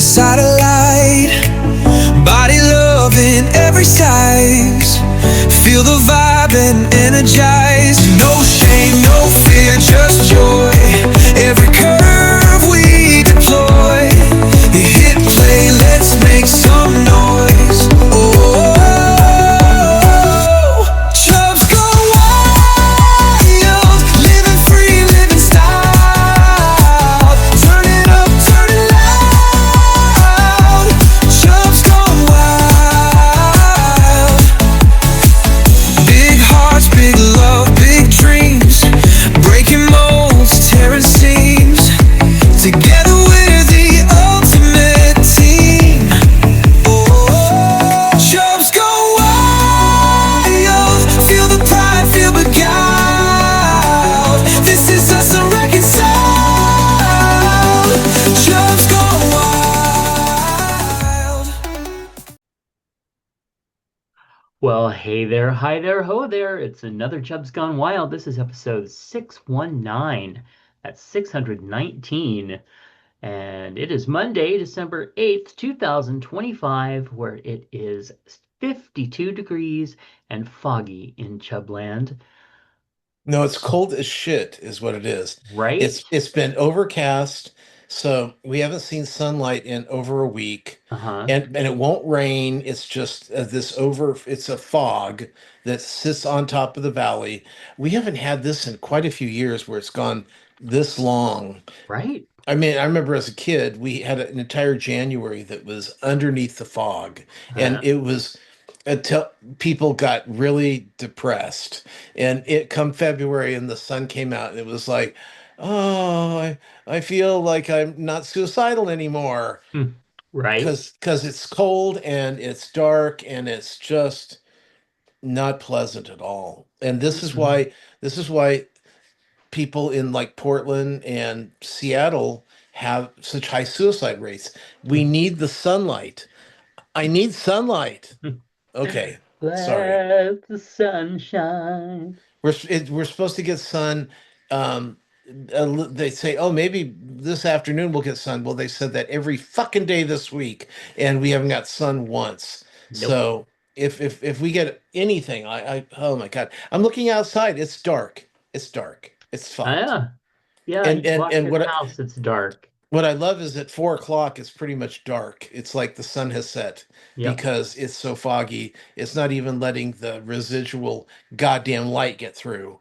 satellite. Body love in every size. Feel the vibe and energize. No shame, no fear, just joy. Every curve we deploy. You hit play, let's make some noise. Oh, Chubs go wild, living free, living style. Turn it up, turn it loud. Chubs gone wild. Big hearts, big love, big dreams. Breaking molds, tearing seams. Together we're the ultimate team. Oh, Chubs go wild. Feel the pride, feel beguiled. This is us unreconciled. Chubs go wild. Well, hey there, hi there, ho there. It's another Chubs Gone Wild. This is episode 619. That's 619. And it is Monday, December 8th, 2025, where it is 52 degrees and foggy in Chubland. No, it's cold as shit, is what it is. Right? It's been overcast, so we haven't seen sunlight in over a week, Uh-huh. and it won't rain. It's just it's a fog that sits on top of the valley. We haven't had this in quite a few years where it's gone this long. Right? I mean, I remember as a kid, we had an entire January that was underneath the fog, and Uh, it was until people got really depressed. And it come February, and the sun came out, and it was like, oh, I feel like I'm not suicidal anymore hmm, right? because it's cold and it's dark and it's just not pleasant at all. And Mm-mm. this is why people in like Portland and Seattle have such high suicide rates. We need the sunlight. I need sunlight. Okay, sorry. Let the sun shine. We're supposed to get sun. Um, they say, oh, maybe this afternoon we'll get sun. Well, they said that every fucking day this week, and we haven't got sun once. Nope. So if we get anything, oh my God, I'm looking outside. It's dark. It's dark. It's fucked. Yeah. Yeah, And you and walk and in the house, it's dark. what I love is at 4 o'clock, it's pretty much dark. It's like the sun has set Yep. because it's so foggy. It's not even letting the residual goddamn light get through.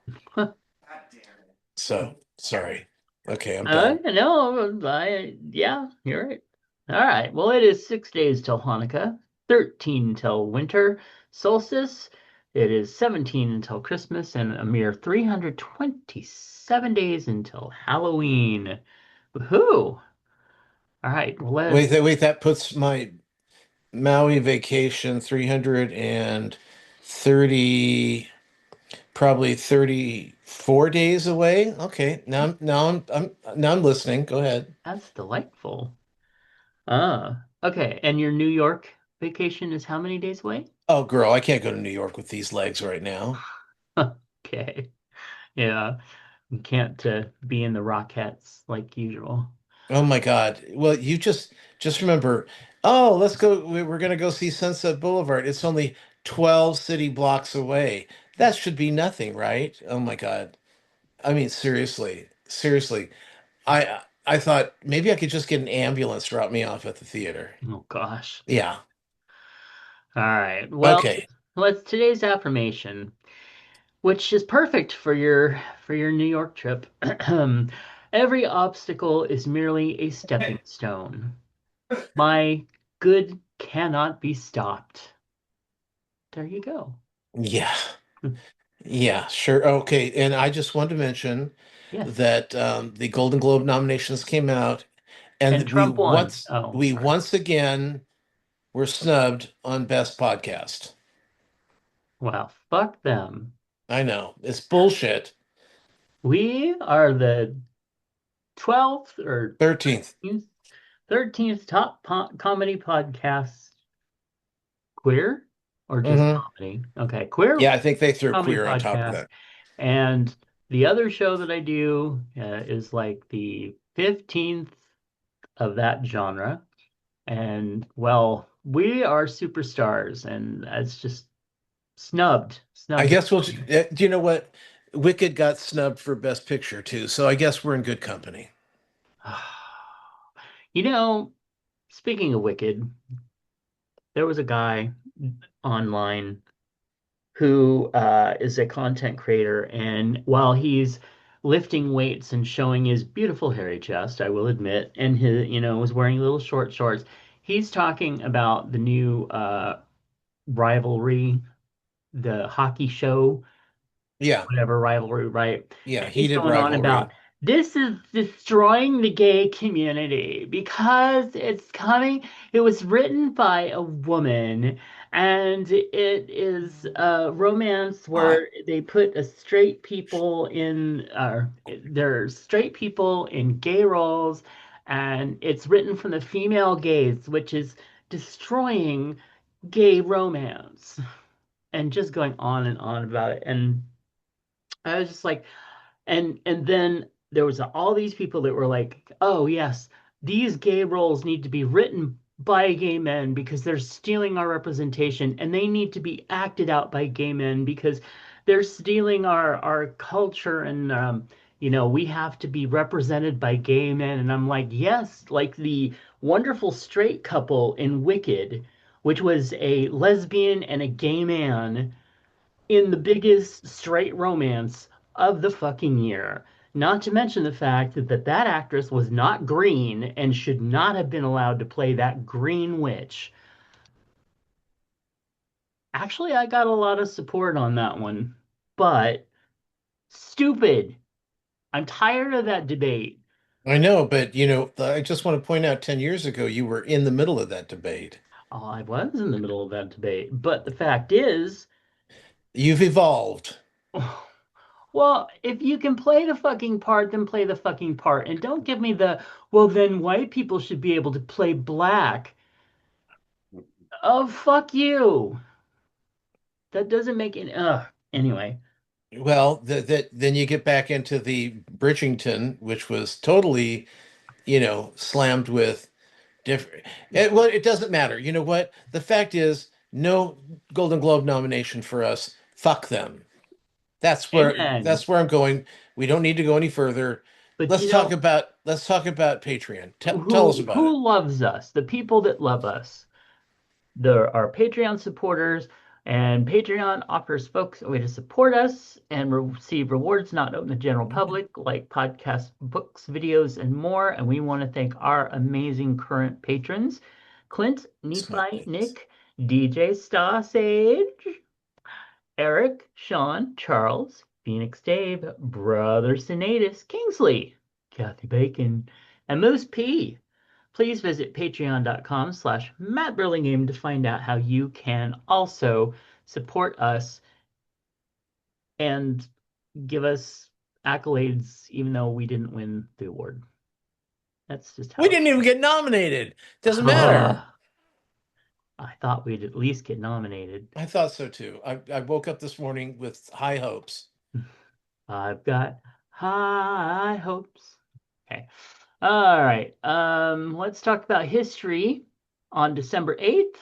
So, sorry. Okay, I'm done. No, yeah, you're right. All right. Well, it is 6 days till Hanukkah, 13 till winter solstice. It is 17 until Christmas, and a mere 327 days until Halloween. Woohoo! All right. Well, Wait, that puts my Maui vacation 330, probably 34 days away. Okay, now I'm listening. Go ahead. that's delightful. Okay. And your New York vacation is how many days away? Oh, girl, I can't go to New York with these legs right now. Okay. Yeah. You can't be in the Rockettes like usual. Oh my God. Well, you just remember, oh, let's go. We're gonna go see Sunset Boulevard. It's only 12 city blocks away. That should be nothing, right? Oh my God. I mean, seriously, seriously. I thought maybe I could just get an ambulance to drop me off at the theater. Oh gosh. Yeah. All right. Well, Okay. what's today's affirmation, which is perfect for your New York trip. Every obstacle is merely a stepping stone. My good cannot be stopped. There you go. Yeah. Yeah, sure. Okay. And I just wanted to mention Yes. that the Golden Globe nominations came out, And and Trump won. Oh, we sorry. once again were snubbed on Best Podcast. Well, fuck them. I know. It's bullshit. We are the 12th or 13th. 13th top comedy podcast. Queer or just Hmm. comedy? Okay, queer Yeah, I think they threw comedy queer on top of podcast. that. And the other show that I do is like the 15th of that genre. And well, we are superstars, and it's just I snubbed. guess do you know what? Wicked got snubbed for Best Picture too, so I guess we're in good company. You know, speaking of Wicked, there was a guy online who is a content creator, and while he's lifting weights and showing his beautiful hairy chest, I will admit, and his, was wearing little short shorts, he's talking about the new rivalry, the hockey show, Yeah, whatever rivalry, right? yeah, And he's heated going on about rivalry. this is destroying the gay community because it was written by a woman, and it is a romance I where they put a straight people in, they're straight people in gay roles, and it's written from the female gaze, which is destroying gay romance, and just going on and on about it. And I was just like, and then there was all these people that were like, "Oh yes, these gay roles need to be written by gay men because they're stealing our representation, and they need to be acted out by gay men because they're stealing our culture, and we have to be represented by gay men." And I'm like, "Yes, like the wonderful straight couple in Wicked, which was a lesbian and a gay man." In the biggest straight romance of the fucking year. Not to mention the fact that actress was not green and should not have been allowed to play that green witch. Actually, I got a lot of support on that one, but stupid. I'm tired of that debate. know, but I just want to point out 10 years ago you were in the middle of that debate. Oh, I was in the middle of that debate, but the fact is, You've evolved. well, if you can play the fucking part, then play the fucking part. And don't give me well, then white people should be able to play black. Oh, fuck you. That doesn't make any. Anyway. Well, then you get back into the Bridgerton, which was totally, slammed with different. Well, it doesn't matter. You know what? The fact is, no Golden Globe nomination for us. Fuck them. Amen. That's where I'm going. We don't need to go any further. But Let's talk about Patreon. Tell us about it. who loves us? The people that love us. There are Patreon supporters, and Patreon offers folks a way to support us and receive rewards not open to the general public, like podcasts, books, videos, and more. And we want to thank our amazing current patrons: Clint, Nephi, Smugglings. Nick, DJ Sage, Eric, Sean, Charles, Phoenix Dave, Brother Sinatus, Kingsley, Kathy Bacon, and Moose P. Please visit patreon.com/Matt Burlingame to find out how you can also support us and give us accolades, even though we didn't win the award. That's just We how didn't even get nominated. Doesn't matter. I thought we'd at least get nominated. I thought so too. I woke up this morning with high hopes. I've got high hopes. Okay. All right. Let's talk about history. On December 8th,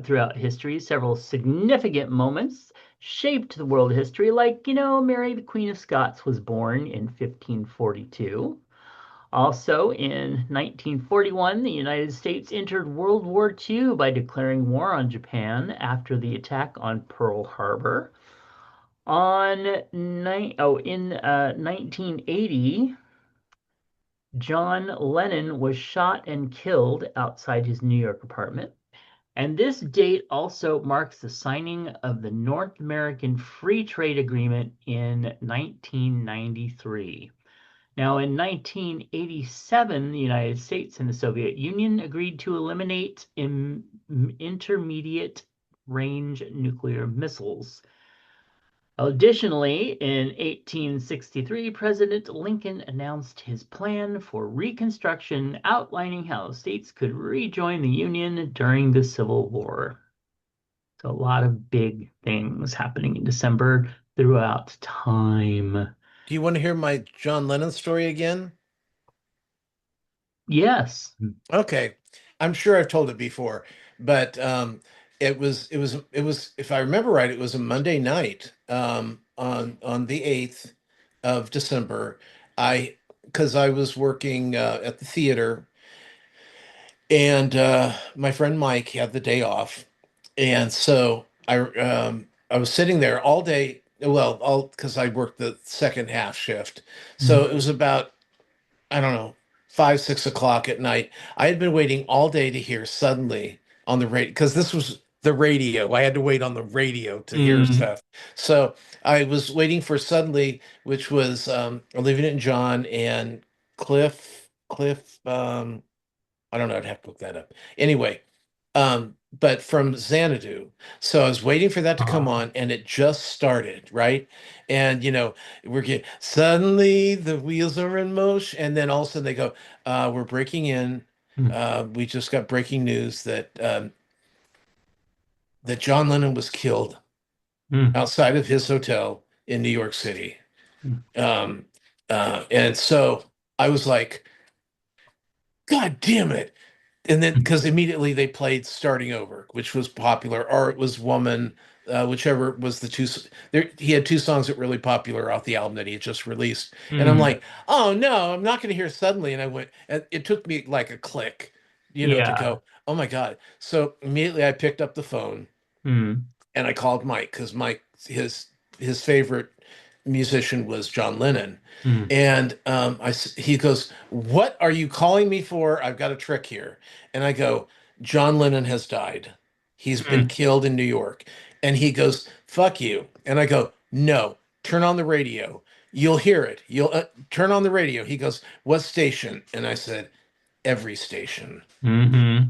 throughout history, several significant moments shaped the world of history, like, Mary, the Queen of Scots, was born in 1542. Also, in 1941, the United States entered World War II by declaring war on Japan after the attack on Pearl Harbor. In 1980, John Lennon was shot and killed outside his New York apartment. And this date also marks the signing of the North American Free Trade Agreement in 1993. Now, in 1987, the United States and the Soviet Union agreed to eliminate intermediate range nuclear missiles. Additionally, in 1863, President Lincoln announced his plan for Reconstruction, outlining how states could rejoin the Union during the Civil War. So, a lot of big things happening in December throughout time. Do you want to hear my John Lennon story again? Yes. Okay. I'm sure I've told it before, but if I remember right, it was a Monday night on the 8th of December. I because I was working at the theater, and my friend Mike had the day off, and so I was sitting there all day. Well, all because I worked the second half shift, so it Mhm. was about, I don't know, 5, 6 o'clock at night. I had been waiting all day to hear suddenly on the radio, because this was the radio. I had to wait on the radio to hear Mm. stuff. So I was waiting for suddenly, which was Olivia Newton-John and Cliff. I don't know. I'd have to look that up. Anyway, but from Xanadu. So I was waiting for that to come Uh, on, and it just started, right? And we're getting suddenly the wheels are in motion, and then all of a sudden they go, "We're breaking in. mm, We just got breaking news that John Lennon was killed mm, outside of his hotel in New York City." mm, Um, and so I was like, "God damn it!" And then mm, because immediately they played Starting Over, which was popular, or it was Woman, whichever was the two. There, he had two songs that were really popular off the album that he had just released. And I'm mm. like, oh no, I'm not going to hear Suddenly. And I went, and it took me like a click, to Yeah. go, oh my God. So immediately I picked up the phone Mm, and I called Mike, because Mike, his favorite musician was John Lennon. mm, And he goes, "What are you calling me for? I've got a trick here." And I go, "John Lennon has died. He's been mm, killed in New York." And he goes, "Fuck you." And I go, "No, turn on the radio. You'll hear it. You'll turn on the radio." He goes, "What station?" And I said, "Every station." mm-hmm.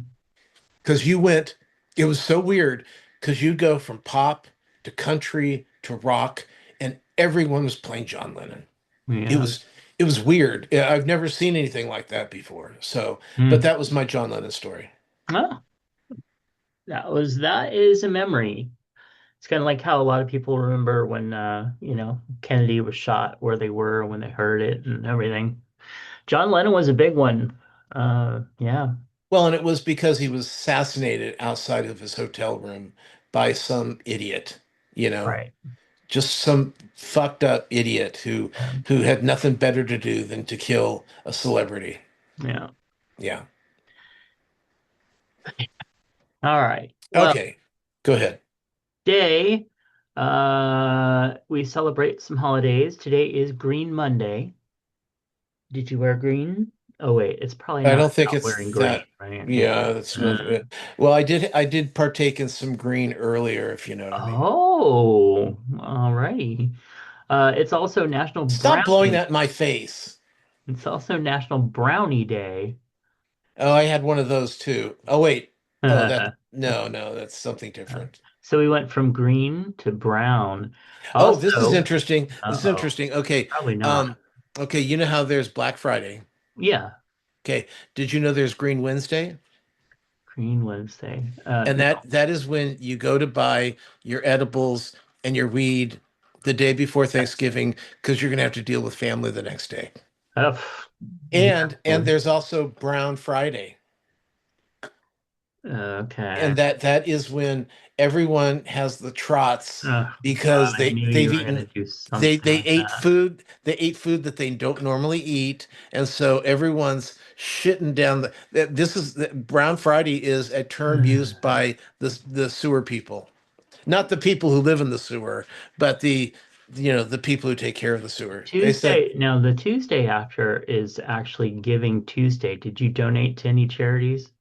Because it was so weird, because you go from pop to country to rock, and everyone was playing John Lennon. It Yeah. was it was weird. Yeah, I've never seen anything like that before. So, but Mm. that was my John Lennon story. Oh, that is a memory. It's kind of like how a lot of people remember when Kennedy was shot, where they were when they heard it and everything. John Lennon was a big one. Yeah, Well, and it was because he was assassinated outside of his hotel room by some idiot, you know, right. just some fucked up idiot who Yeah. had nothing better to do than to kill a celebrity. Yeah. Yeah. All right. Well, Okay. Go ahead. today, we celebrate some holidays. Today is Green Monday. Did you wear green? Oh wait, it's probably I not don't think about it's wearing green, that. right? Yeah. Yeah, that's Uh, well, I did partake in some green earlier, if you know what I mean. oh, all righty. It's also National Stop blowing Brownie. that in my face. It's also National Brownie Day. Oh, I had one of those too. Oh, wait. Oh, Uh, no, that's something different. so we went from green to brown. Oh, this is Also, interesting. This is uh-oh, interesting. Okay. probably not. Um, okay, you know how there's Black Friday. Yeah, Okay. Did you know there's Green Wednesday? Green Wednesday. And No. that is when you go to buy your edibles and your weed the day before Thanksgiving, because you're gonna have to deal with family the next day. Uh, And yeah. there's also Brown Friday. Okay. And that is when everyone has the trots, Oh God, because I knew you they've were gonna eaten do they something they like ate that. food that they don't normally eat, and so everyone's shitting down the Brown Friday is a term used by the sewer people, not the people who live in the sewer, but the people who take care of the sewer. They said Tuesday, no, the Tuesday after is actually Giving Tuesday. Did you donate to any charities?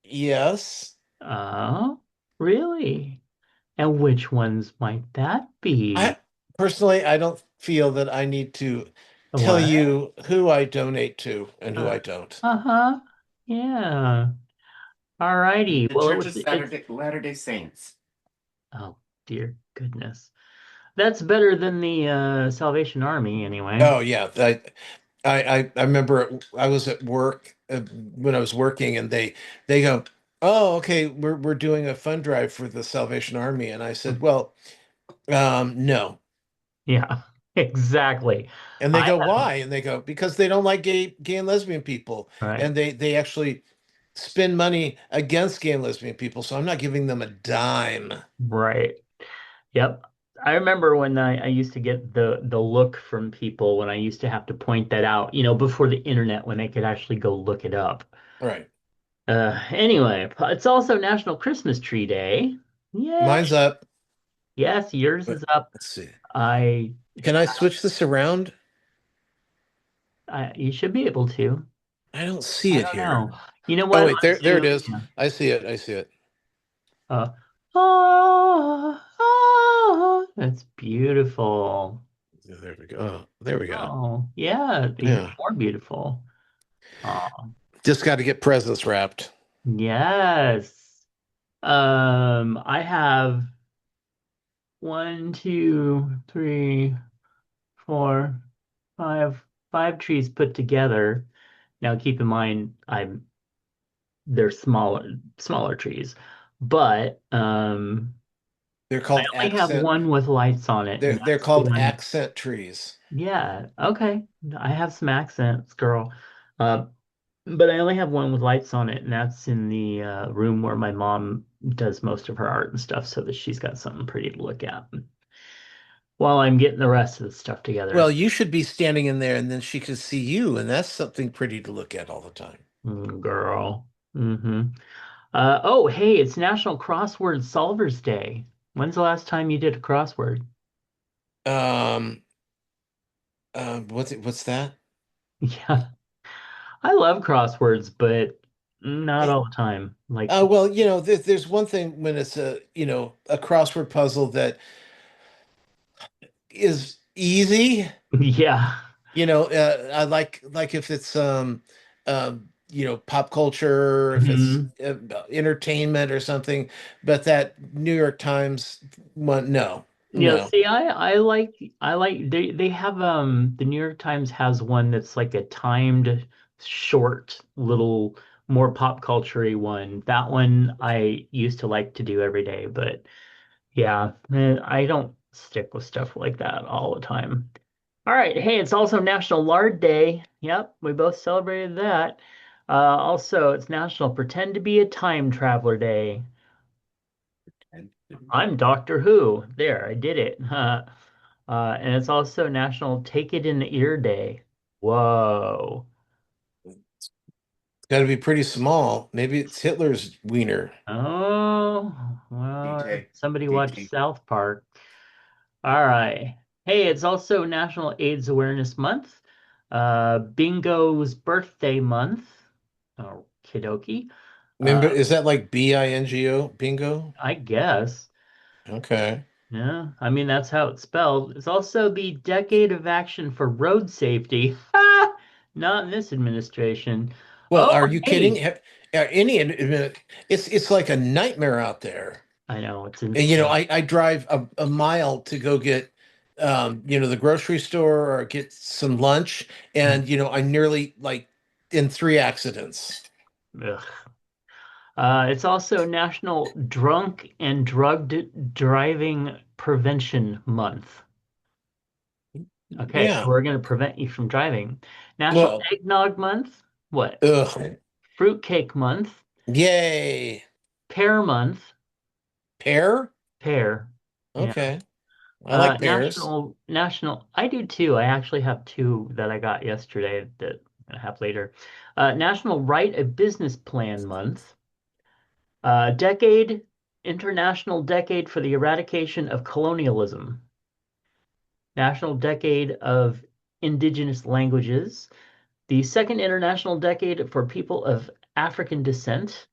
yes. Oh, really? And which ones might that I be? personally, I don't feel that I need to tell What? you who I donate to and who Uh, I don't. uh-huh. Yeah. All righty. The Well, Church of it's Latter-day Saints. oh dear goodness. That's better than the Salvation Army anyway. Oh yeah, I remember I was at work when I was working, and they go, "Oh, okay, we're doing a fund drive for the Salvation Army," and I said, "Well, no." Yeah. Exactly. And they I go, have, why? And they go, because they don't like gay and lesbian people. right, And they actually spend money against gay and lesbian people. So I'm not giving them a dime. right. Yep. I remember when I used to get the look from people when I used to have to point that out, before the internet when they could actually go look it up. Right. Anyway, it's also National Christmas Tree Day. Yeah. Mine's up. Yes, yours But is up. let's see. I, Can I switch this around? you should be able to. I don't see I it don't here. know. You know Oh what? wait, Let's there do, it is. yeah. I see it. I see it. Uh, that's beautiful. Yeah, there we go. Oh, there we go. Oh, yeah, even Yeah. more beautiful. Oh, Just got to get presents wrapped. yes. I have one, two, three, four, five trees put together. Now, keep in mind, they're smaller trees, but They're I called only have accent. one with lights on it, and They're that's the called one. accent trees. Yeah, okay. I have some accents, girl. Uh, but I only have one with lights on it, and that's in the room where my mom does most of her art and stuff, so that she's got something pretty to look at while I'm getting the rest of the stuff together. Well, you should be standing in there and then she could see you, and that's something pretty to look at all the time. Girl. Oh, hey, it's National Crossword Solvers Day. When's the last time you did a crossword? Um, what's that? Yeah, I love crosswords, but not all the time. Like, Well, there's one thing when it's a crossword puzzle that is easy. yeah. I like if it's pop culture, if it's Mhm. entertainment or something, but that New York Times one, no, Yeah, no. see, I like they have the New York Times has one that's like a timed short little more pop culture-y one. That one I used to like to do every day, but yeah, I don't stick with stuff like that all the time. All right, hey, it's also National Lard Day. Yep, we both celebrated that. Also, it's National Pretend to be a Time Traveler Day. I'm Doctor Who. There, I did it. And it's also National Take It in the Ear Day. Whoa. It's got to be pretty small. Maybe it's Hitler's wiener. Oh, well, somebody watched South Park. All right. Hey, it's also National AIDS Awareness Month, Bingo's birthday month. Oh, kidoki. Remember, is that like bingo? Bingo? I guess. Okay. Yeah, I mean that's how it's spelled. It's also the Decade of Action for Road Safety. Ha! Not in this administration. Well, Oh, are you kidding? hey. It's like a nightmare out there. I know it's And insane. I drive a mile to go get the grocery store or get some lunch, and I nearly like in three accidents. Ugh. It's also National Drunk and Drugged Driving Prevention Month. Okay, so Yeah. we're going to prevent you from driving. National Well, Eggnog Month. What? ugh. Fruitcake Month. Yay. Pear Month. Pear? Pear. Yeah. Okay. I like pears. I do too. I actually have two that I got yesterday that I have later. National Write a Business Plan Month. Decade, International Decade for the Eradication of Colonialism. National Decade of Indigenous Languages. The second International Decade for People of African Descent.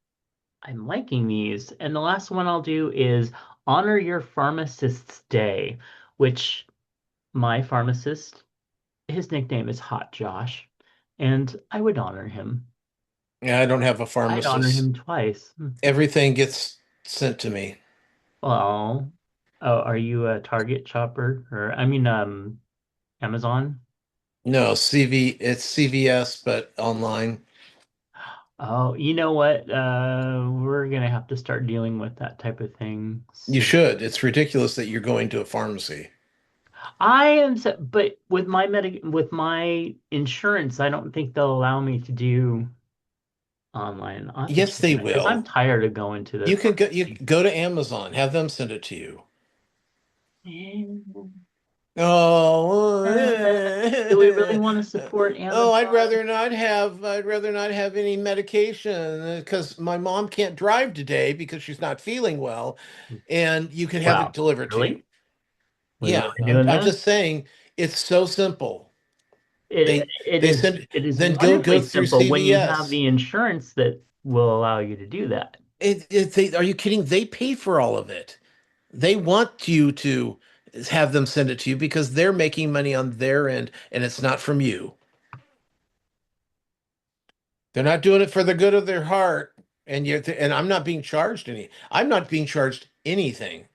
I'm liking these. And the last one I'll do is Honor Your Pharmacist's Day, which my pharmacist, his nickname is Hot Josh, and I would honor him. Yeah, I don't have a I'd honor pharmacist. him twice. Everything gets sent to me. Well, oh, are you a Target shopper or I mean Amazon? No, it's CVS, but online. Oh, you know what? We're gonna have to start dealing with that type of thing You soon. should. It's ridiculous that you're going to a pharmacy. I am, but with my insurance, I don't think they'll allow me to do online Yes, they insurance because I'm will. tired of going to the You can go, you pharmacy. go to Amazon, have them send it to you. Eh, Oh, do we really want to support oh, Amazon? I'd rather not have any medication because my mom can't drive today because she's not feeling well, and you can have it Wow, delivered to you. really? We Yeah, really doing I'm this? just saying it's so simple. It it They is send it is then go wonderfully through simple when you have CVS. the insurance that will allow you to do that. Are you kidding? They pay for all of it. They want you to have them send it to you because they're making money on their end and it's not from you. They're not doing it for the good of their heart. And I'm not being charged any. I'm not being charged anything.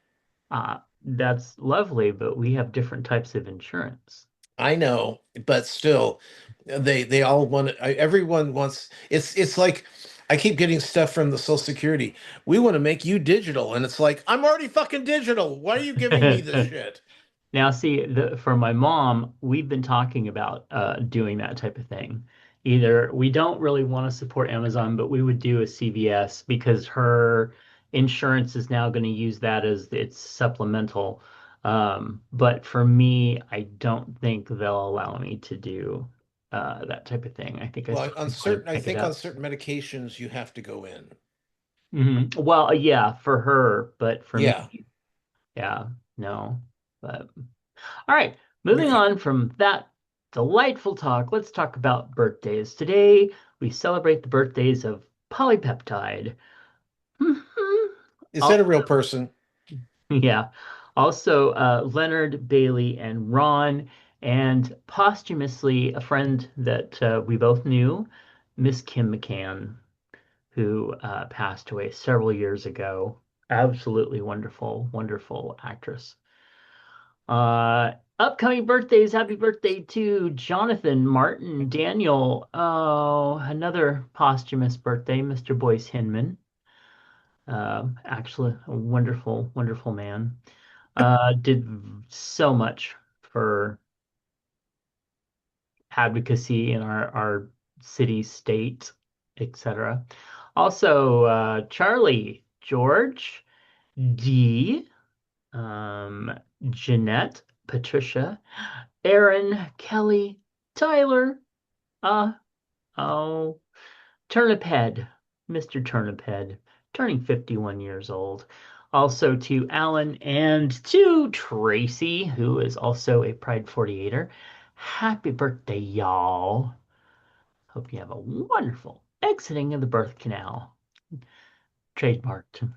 That's lovely, but we have different types of insurance. I know, but still, they all want everyone wants it's like I keep getting stuff from the Social Security. We want to make you digital, and it's like I'm already fucking digital. Why are you giving me this shit? Now, see, for my mom, we've been talking about doing that type of thing. Either we don't really want to support Amazon, but we would do a CVS because her insurance is now going to use that as its supplemental. But for me, I don't think they'll allow me to do that type of thing. I think I Well, still on want certain, to I pick it think on up. certain medications you have to go in. Well, yeah, for her, but for Yeah. me, yeah, no. But all right, moving Okay. on from that delightful talk, let's talk about birthdays. Today, we celebrate the birthdays of Polypeptide. Is that a Also, real person? yeah, also Leonard, Bailey, and Ron, and posthumously a friend that we both knew, Miss Kim McCann, who passed away several years ago. Absolutely wonderful, wonderful actress. Upcoming birthdays. Happy birthday to Jonathan, Martin, Daniel. Oh, another posthumous birthday, Mr. Boyce Hinman. Actually, a wonderful, wonderful man. Did so much for advocacy in our city, state, etc. Also, Charlie, George, Dee, um, Jeanette, Patricia, Aaron, Kelly, Tyler, uh, oh, Turnip Head, Mr. Turnip Head, turning 51 years old. Also to Alan and to Tracy, who is also a Pride 48er. Happy birthday, y'all. Hope you have a wonderful exiting of the birth canal. Trademarked.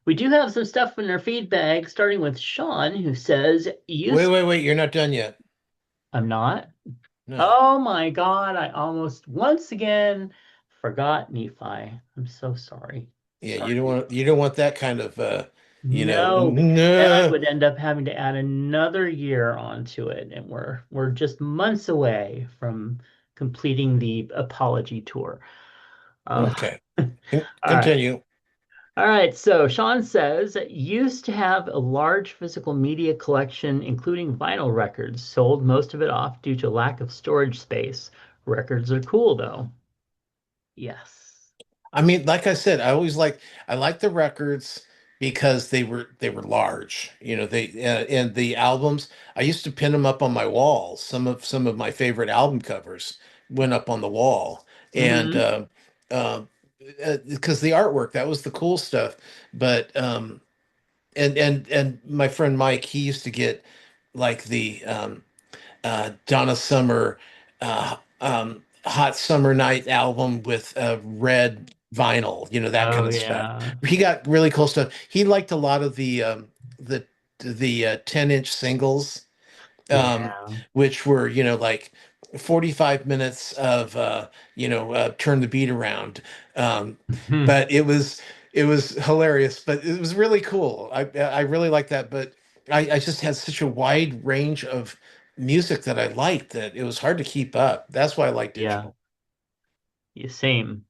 We do have some stuff in our feedback, starting with Sean, who says, Wait, used wait, wait. You're not done yet. I'm not. No. Oh my God, I almost once again forgot Nephi. I'm so sorry. Yeah, Sorry. you don't want that kind of No, because then I would end up having to add another year onto it, and we're just months away from completing the apology tour. Uh, okay. all right. Continue. All right, so Sean says, used to have a large physical media collection, including vinyl records, sold most of it off due to lack of storage space. Records are cool though. Yes. I mean, like I said, I like the records because they were large. You know, they and the albums. I used to pin them up on my wall. Some of my favorite album covers went up on the wall, and Hmm. uh, because the artwork that was the cool stuff. But and my friend Mike, he used to get like the Donna Summer, Hot Summer Night album with red vinyl, that kind Oh of stuff. yeah. He got really cool stuff. He liked a lot of the the 10-inch singles, um, Yeah. which were, like 45 minutes of turn the beat around. Um, Hmm. but it was hilarious, but it was really cool. I really like that, but I just had such a wide range of music that I liked that it was hard to keep up. That's why I like Yeah. digital. Yeah, same.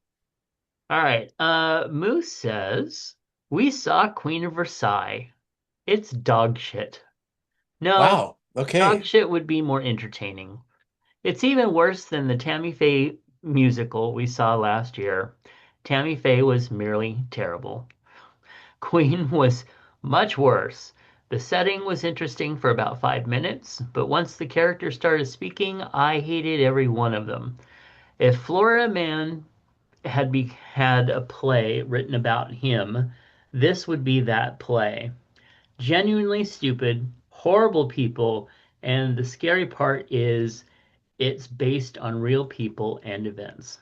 All right. Moose says, we saw Queen of Versailles. It's dog shit. No, Wow. dog Okay. shit would be more entertaining. It's even worse than the Tammy Faye musical we saw last year. Tammy Faye was merely terrible. Queen was much worse. The setting was interesting for about 5 minutes, but once the characters started speaking, I hated every one of them. If Florida Man had a play written about him, this would be that play. Genuinely stupid, horrible people, and the scary part is it's based on real people and events.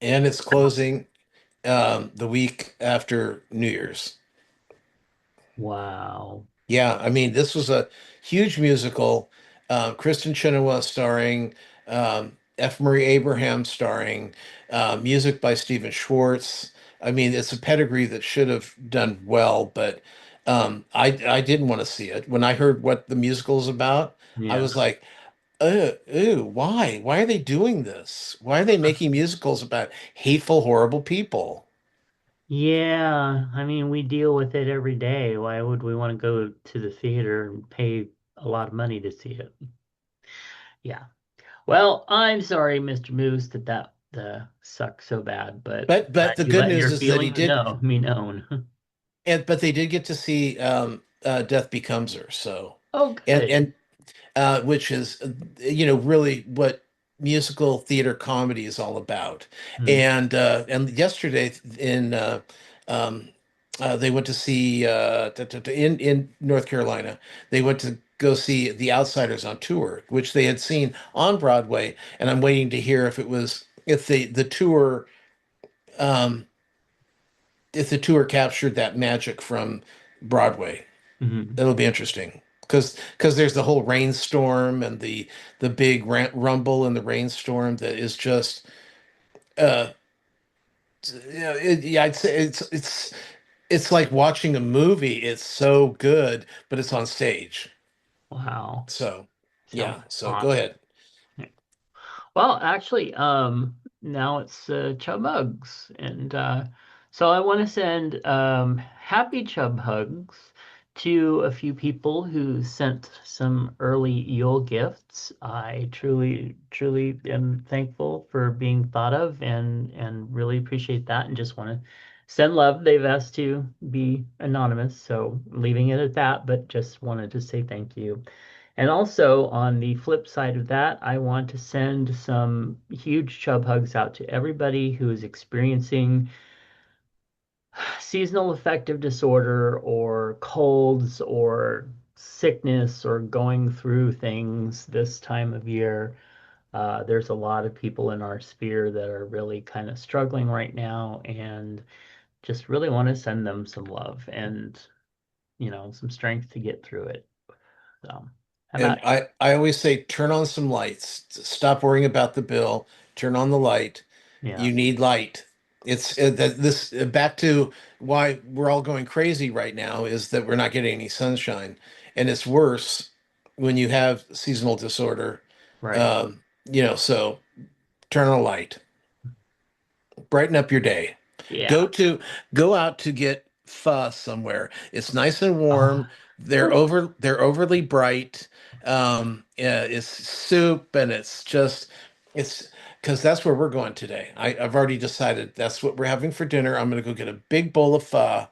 And it's closing the week after New Year's. Wow. Yeah, I mean, this was a huge musical. Kristen Chenoweth starring, F. Murray Abraham starring, music by Stephen Schwartz. I mean, it's a pedigree that should have done well, but I didn't want to see it. When I heard what the musical is about, I Yeah. was like, ew, why? Why are they doing this? Why are they making musicals about hateful, horrible people? Yeah, I mean, we deal with it every day. Why would we want to go to the theater and pay a lot of money to see it? Yeah. Well, I'm sorry, Mr. Moose, that sucks so bad, but But the you good let news your is that he feelings did. know me known. But they did get to see Death Becomes Her, so Oh, and good. which is really what musical theater comedy is all about. Hmm. And yesterday in um, they went to see in North Carolina. They went to go see The Outsiders on tour, which they had seen on Broadway, and I'm waiting to hear if the tour um, if the tour captured that magic from Broadway. Hmm. That'll be interesting because there's the whole rainstorm and the big rumble in the rainstorm that is just uh yeah, I'd say it's like watching a movie. It's so good, but it's on stage. Wow. So Sounds yeah, so go awesome. ahead. Well, actually, now it's Chub Hugs, and so I want to send happy Chub Hugs to a few people who sent some early Yule gifts. I truly, truly am thankful for being thought of, and really appreciate that, and just want to send love. They've asked to be anonymous, so leaving it at that, but just wanted to say thank you. And also, on the flip side of that, I want to send some huge chub hugs out to everybody who is experiencing seasonal affective disorder or colds or sickness or going through things this time of year. There's a lot of people in our sphere that are really kind of struggling right now, and just really want to send them some love and, some strength to get through it. So, how about And I always say turn on some lights. Stop worrying about the bill. Turn on the light. you? Yeah. You need light. It's that this back to why we're all going crazy right now is that we're not getting any sunshine, and it's worse when you have seasonal disorder. Right. So turn on a light, brighten up your day. Yeah. Go to Go out to get pho somewhere. It's nice and Oh, warm. oh, They're overly bright. Yeah, it's soup and it's because that's where we're going today. I've already decided that's what we're having for dinner. I'm gonna go get a big bowl of pho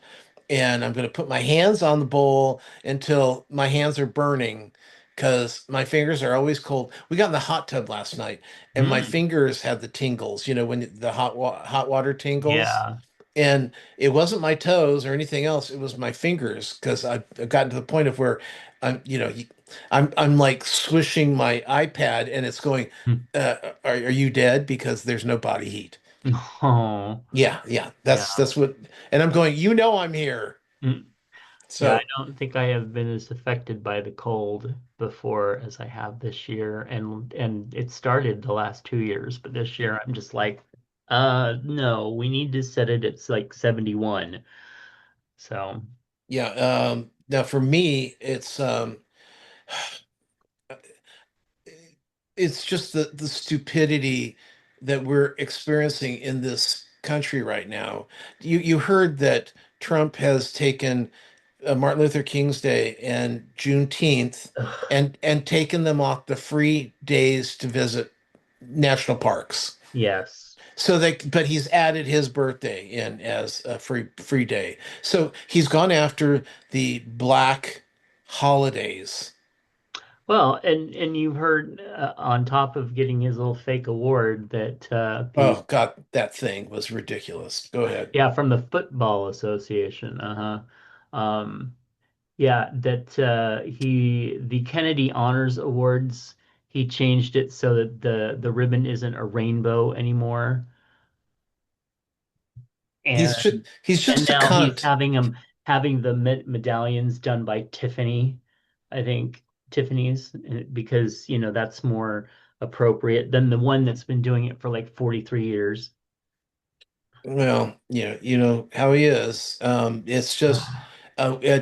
and I'm gonna put my hands on the bowl until my hands are burning. Because my fingers are always cold. We got in the hot tub last night, and my mm, fingers had the tingles. You know, when the hot water tingles, yeah. and it wasn't my toes or anything else. It was my fingers because I've gotten to the point of where I'm like swishing my iPad and it's going, Mm. are you dead? Because there's no body heat. Oh, Yeah, yeah. that's what, and I'm going, I'm here. Mm. Yeah, I So don't think I have been as affected by the cold before as I have this year, and it started the last 2 years, but this year I'm just like, no, we need to set it at like 71. So, yeah, now for me, it's just the stupidity that we're experiencing in this country right now. You heard that Trump has taken Martin Luther King's Day and Juneteenth, Ugh, and taken them off the free days to visit national parks. yes. So but he's added his birthday in as a free day. So he's gone after the black holidays. Well, and you've heard on top of getting his little fake award that the Oh God, that thing was ridiculous. Go ahead. yeah, from the Football Association, um yeah, that he the Kennedy Honors Awards, he changed it so that the ribbon isn't a rainbow anymore. And He's and just a now he's cunt. having the medallions done by Tiffany, I think Tiffany's, because that's more appropriate than the one that's been doing it for like 43 years. Well, you know how he is.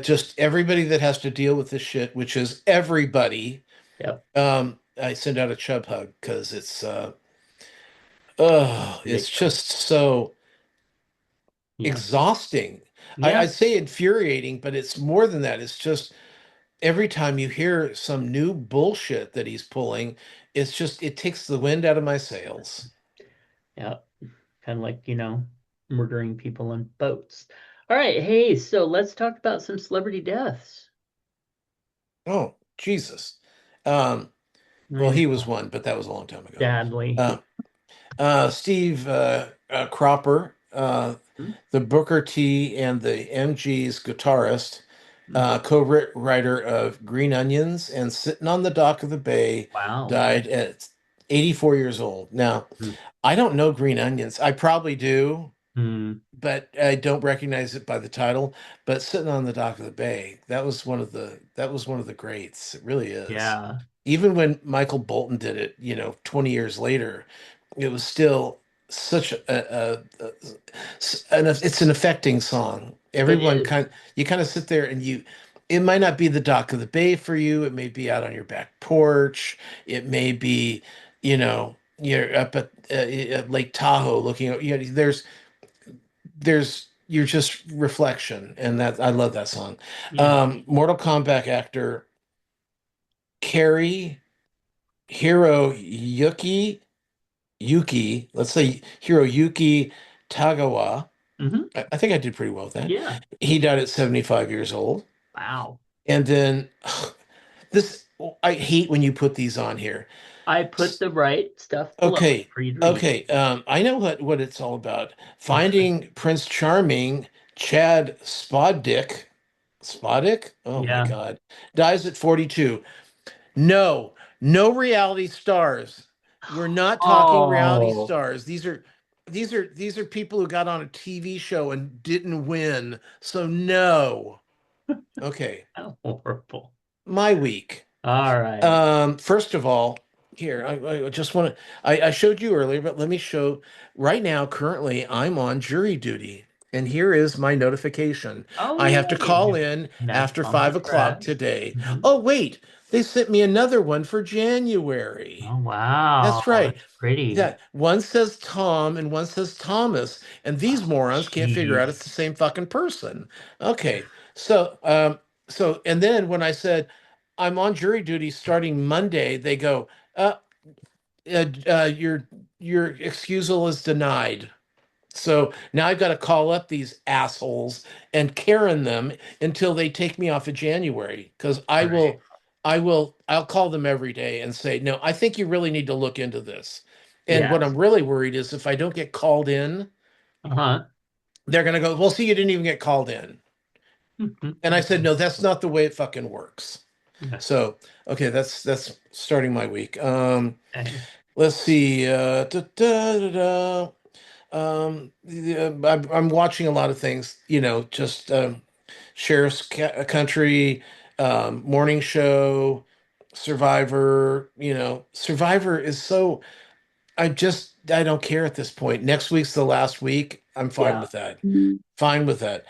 Just everybody that has to deal with this shit, which is everybody. Yep, I send out a chub hug because it's ridiculous. just so Yes. exhausting. I'd Yeah. say infuriating, but it's more than that. It's just every time you hear some new bullshit that he's pulling, it takes the wind out of my sails. Yeah. Kind of like, murdering people on boats. All right, hey, so let's talk about some celebrity deaths. Oh, Jesus. Um, I well, he know. was one, but that was a long time ago. Sadly. Uh, Steve Cropper, Hmm? the Booker T and the MG's guitarist, Hmm. co-writer of Green Onions and Sitting on the Dock of the Bay, Wow. died at 84 years old. Now, Hmm. I don't know Green Onions. I probably do, Hmm. but I don't recognize it by the title. But Sitting on the Dock of the Bay, that was one of the greats. It really is. Yeah, Even when Michael Bolton did it, 20 years later, it was still such it's an affecting song. it Everyone is. kind You kind of sit there and it might not be the dock of the bay for you. It may be out on your back porch. It may be, you're up at Lake Tahoe looking at, you're just reflection. And that, I love that song. Yeah. Mortal Kombat actor Carrie Yuki, let's say Hiroyuki Tagawa. Hmm. I think I did pretty well with that. Yeah. He died at 75 years old. Wow. And then this, I hate when you put these on here. I put S- the right stuff below it Okay, for you to read. okay. I know what it's all about. Finding Prince Charming, Chad Spoddick. Oh my Yeah. God, dies at 42. No, no reality stars. We're not talking reality Oh, stars. These are people who got on a TV show and didn't win. So no. Okay, how horrible. my week. All right. First of all, here, I just want to, I showed you earlier, but let me show right now, currently, I'm on jury duty. And here is my notification. Oh, I have to call yay. in Nice after bumper 5 o'clock track. today. Hmm. Oh, wait, they sent me another one for January. Oh, wow. That's right. That's pretty. Yeah, one says Tom and one says Thomas, and these Oh, morons can't figure out it's the jeez. same fucking person. Okay, and then when I said I'm on jury duty starting Monday, they go, uh, your excusal is denied. So now I've got to call up these assholes and Karen them until they take me off of January, because Right. I'll call them every day and say, no, I think you really need to look into this. And what Yes. I'm really worried is if I don't get called in, Uh-huh. they're going to go, well, see, you didn't even get called in. And I said, no, that's not the way it fucking works. Yeah. So, okay, that's starting my week. Okay. Let's see. I'm watching a lot of things, just Country, Morning Show, Survivor. Survivor is so. I don't care at this point. Next week's the last week. I'm fine Yeah. with that. Fine with that.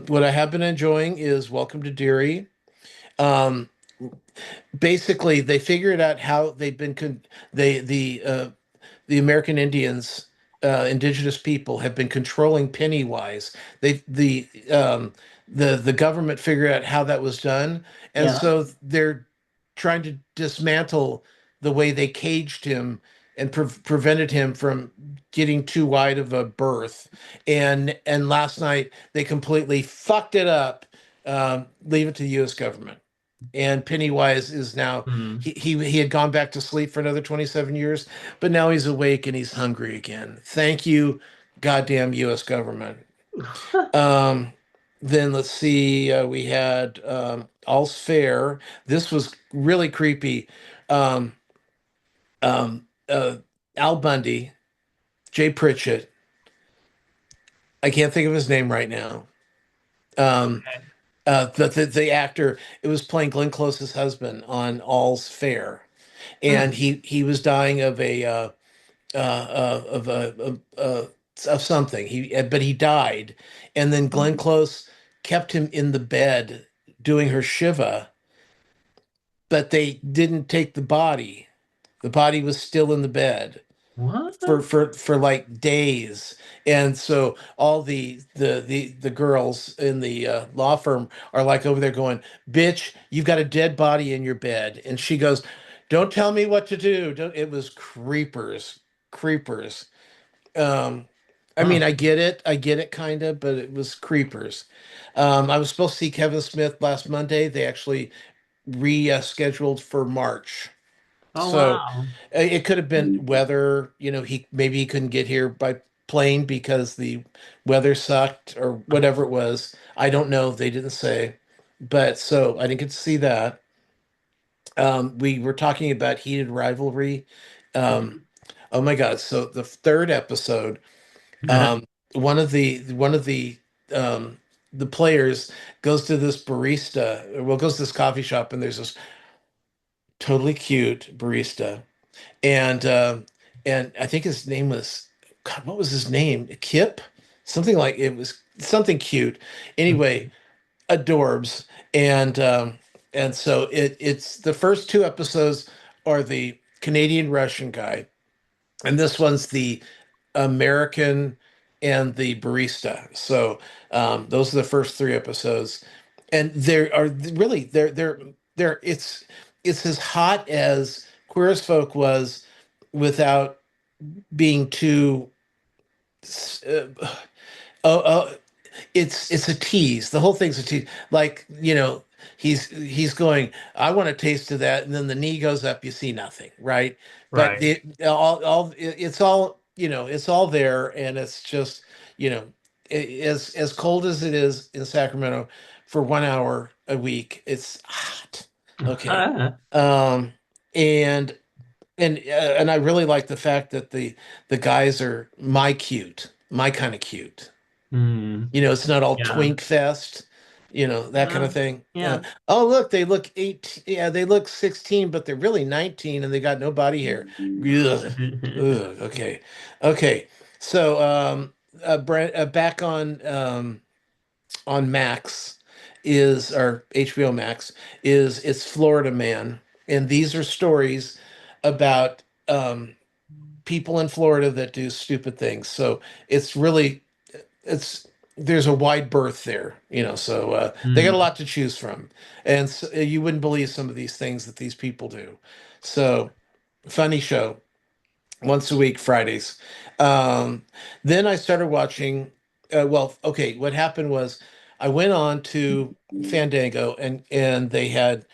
What I have been enjoying is Welcome to Deary. Um, Basically, they figured out how they've been the American Indians indigenous people have been controlling Pennywise. They the government figured out how that was done, and Yeah. so they're trying to dismantle the way they caged him and prevented him from getting too wide of a berth. And last night they completely fucked it up. Leave it to the U.S. government. And Pennywise is now Hmm. he had gone back to sleep for another 27 years, but now he's awake and he's hungry again. Thank you, goddamn U.S. government. Um, then let's see, we had All's Fair. This was really creepy. Um, um, uh, Al Bundy, Jay Pritchett. I can't think of his name right now. Um, Okay. the actor, it was playing Glenn Close's husband on All's Fair, and Hmm. he was dying of of something. But he died, and then Glenn Close kept him in the bed doing her shiva, but they didn't take the body. The body was still in the bed What? for like days. And so all the girls in the law firm are like over there going, "Bitch, you've got a dead body in your bed." And she goes, "Don't tell me what to do." Don't, it was creepers, creepers. Um, I mean, Huh. I get it kind of, but it was creepers. I was supposed to see Kevin Smith last Monday. They actually rescheduled for March. Oh, So wow. it could have been weather, he maybe he couldn't get here by plane because the weather sucked or whatever it was. I don't know. They didn't say. But so I didn't get to see that. We were talking about heated rivalry. Um, Mhm. oh my God. So the third episode, um, one of um, the players goes to this barista, well, goes to this coffee shop, and there's this totally cute barista and I think his name was God, what was his name? Kip? Something like it was something cute. Anyway, adorbs. And so it's the first two episodes are the Canadian Russian guy, and this one's the American and the barista. So those are the first three episodes, and there are really they're it's as hot as Queer as Folk was without being too. Uh, oh, oh, it's a tease. The whole thing's a tease. Like, he's going, I want a taste of that, and then the knee goes up, you see nothing, right? But Right. it's all, it's all there, and it's just, you know, as cold as it is in Sacramento for 1 hour a week, it's hot. Okay. Um, and and I really like the fact that the guys are my kind of cute. Hmm. It's not all Yeah. twink fest, that kind of thing. Yeah. Oh, look, they look 18. Yeah, they look 16, but they're really 19 and they got no body hair. Ugh. Ugh. Okay. Okay. So, back on Max is or HBO Max is it's Florida Man, and these are stories about people in Florida that do stupid things. So it's really it's there's a wide berth there, so they got a Hmm. lot to choose from, and so, you wouldn't believe some of these things that these people do. So funny show once a week, Fridays. Um, then I started watching. Well, okay, what happened was I went on to Fandango, and they had